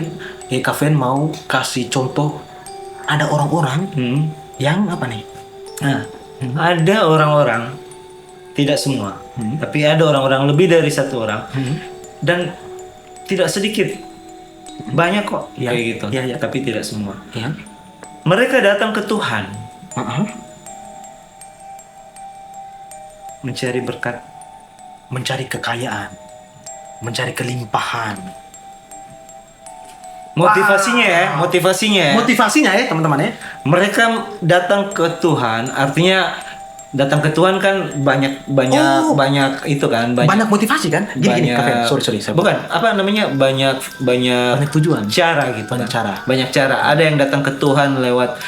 B: Kak Fen mau kasih contoh. Ada orang-orang yang apa nih?
A: Nah, ada orang-orang, tidak semua, tapi ada orang-orang lebih dari satu orang dan tidak sedikit, banyak kok
B: Ya,
A: kayak gitu.
B: ya.
A: Tapi tidak semua.
B: Ya.
A: Mereka datang ke Tuhan mencari berkat.
B: Mencari kekayaan, mencari kelimpahan.
A: Motivasinya.
B: Motivasinya ya teman-teman ya.
A: Mereka datang ke Tuhan, artinya datang ke Tuhan kan banyak itu kan,
B: Banyak motivasi kan? Gini, Kak Fen. Sorry.
A: bukan apa namanya, banyak
B: Banyak tujuan.
A: cara gitu.
B: Banyak cara.
A: Banyak cara. Ada yang datang ke Tuhan lewat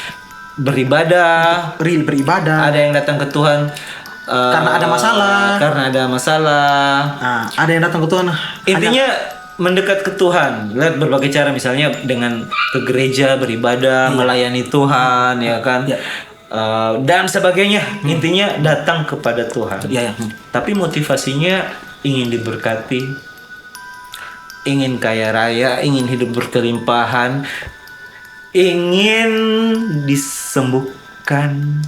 A: beribadah,
B: Real beribadah.
A: ada yang datang ke Tuhan
B: Karena ada masalah. Nah, ada yang datang ke Tuhan.
A: Intinya mendekat ke Tuhan lewat berbagai cara, misalnya dengan ke gereja beribadah, melayani Tuhan, ya kan, dan sebagainya. Intinya datang kepada Tuhan.
B: Ya.
A: Tapi motivasinya ingin diberkati, ingin kaya raya, ingin hidup berkelimpahan, ingin disembuhkan,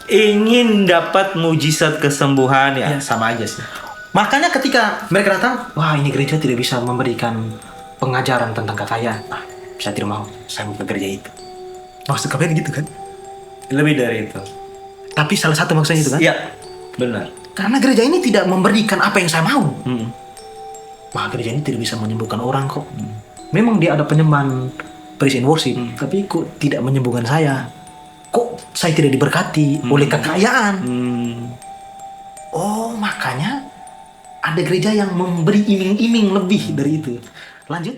A: ingin dapat mujizat kesembuhan, ya sama aja sih.
B: Makanya ketika mereka datang, wah ini gereja tidak bisa memberikan pengajaran tentang kekayaan. Saya tidak mau, saya mau ke gereja itu. Maksud kalian gitu kan?
A: Lebih dari itu.
B: Tapi salah satu maksudnya itu kan?
A: Ya, benar.
B: Karena gereja ini tidak memberikan apa yang saya mau. Wah gereja ini tidak bisa menyembuhkan orang kok. Memang dia ada penyembahan praise and worship, tapi kok tidak menyembuhkan saya. Kok saya tidak diberkati oleh kekayaan? Oh makanya ada gereja yang memberi iming-iming lebih dari itu. Lanjut.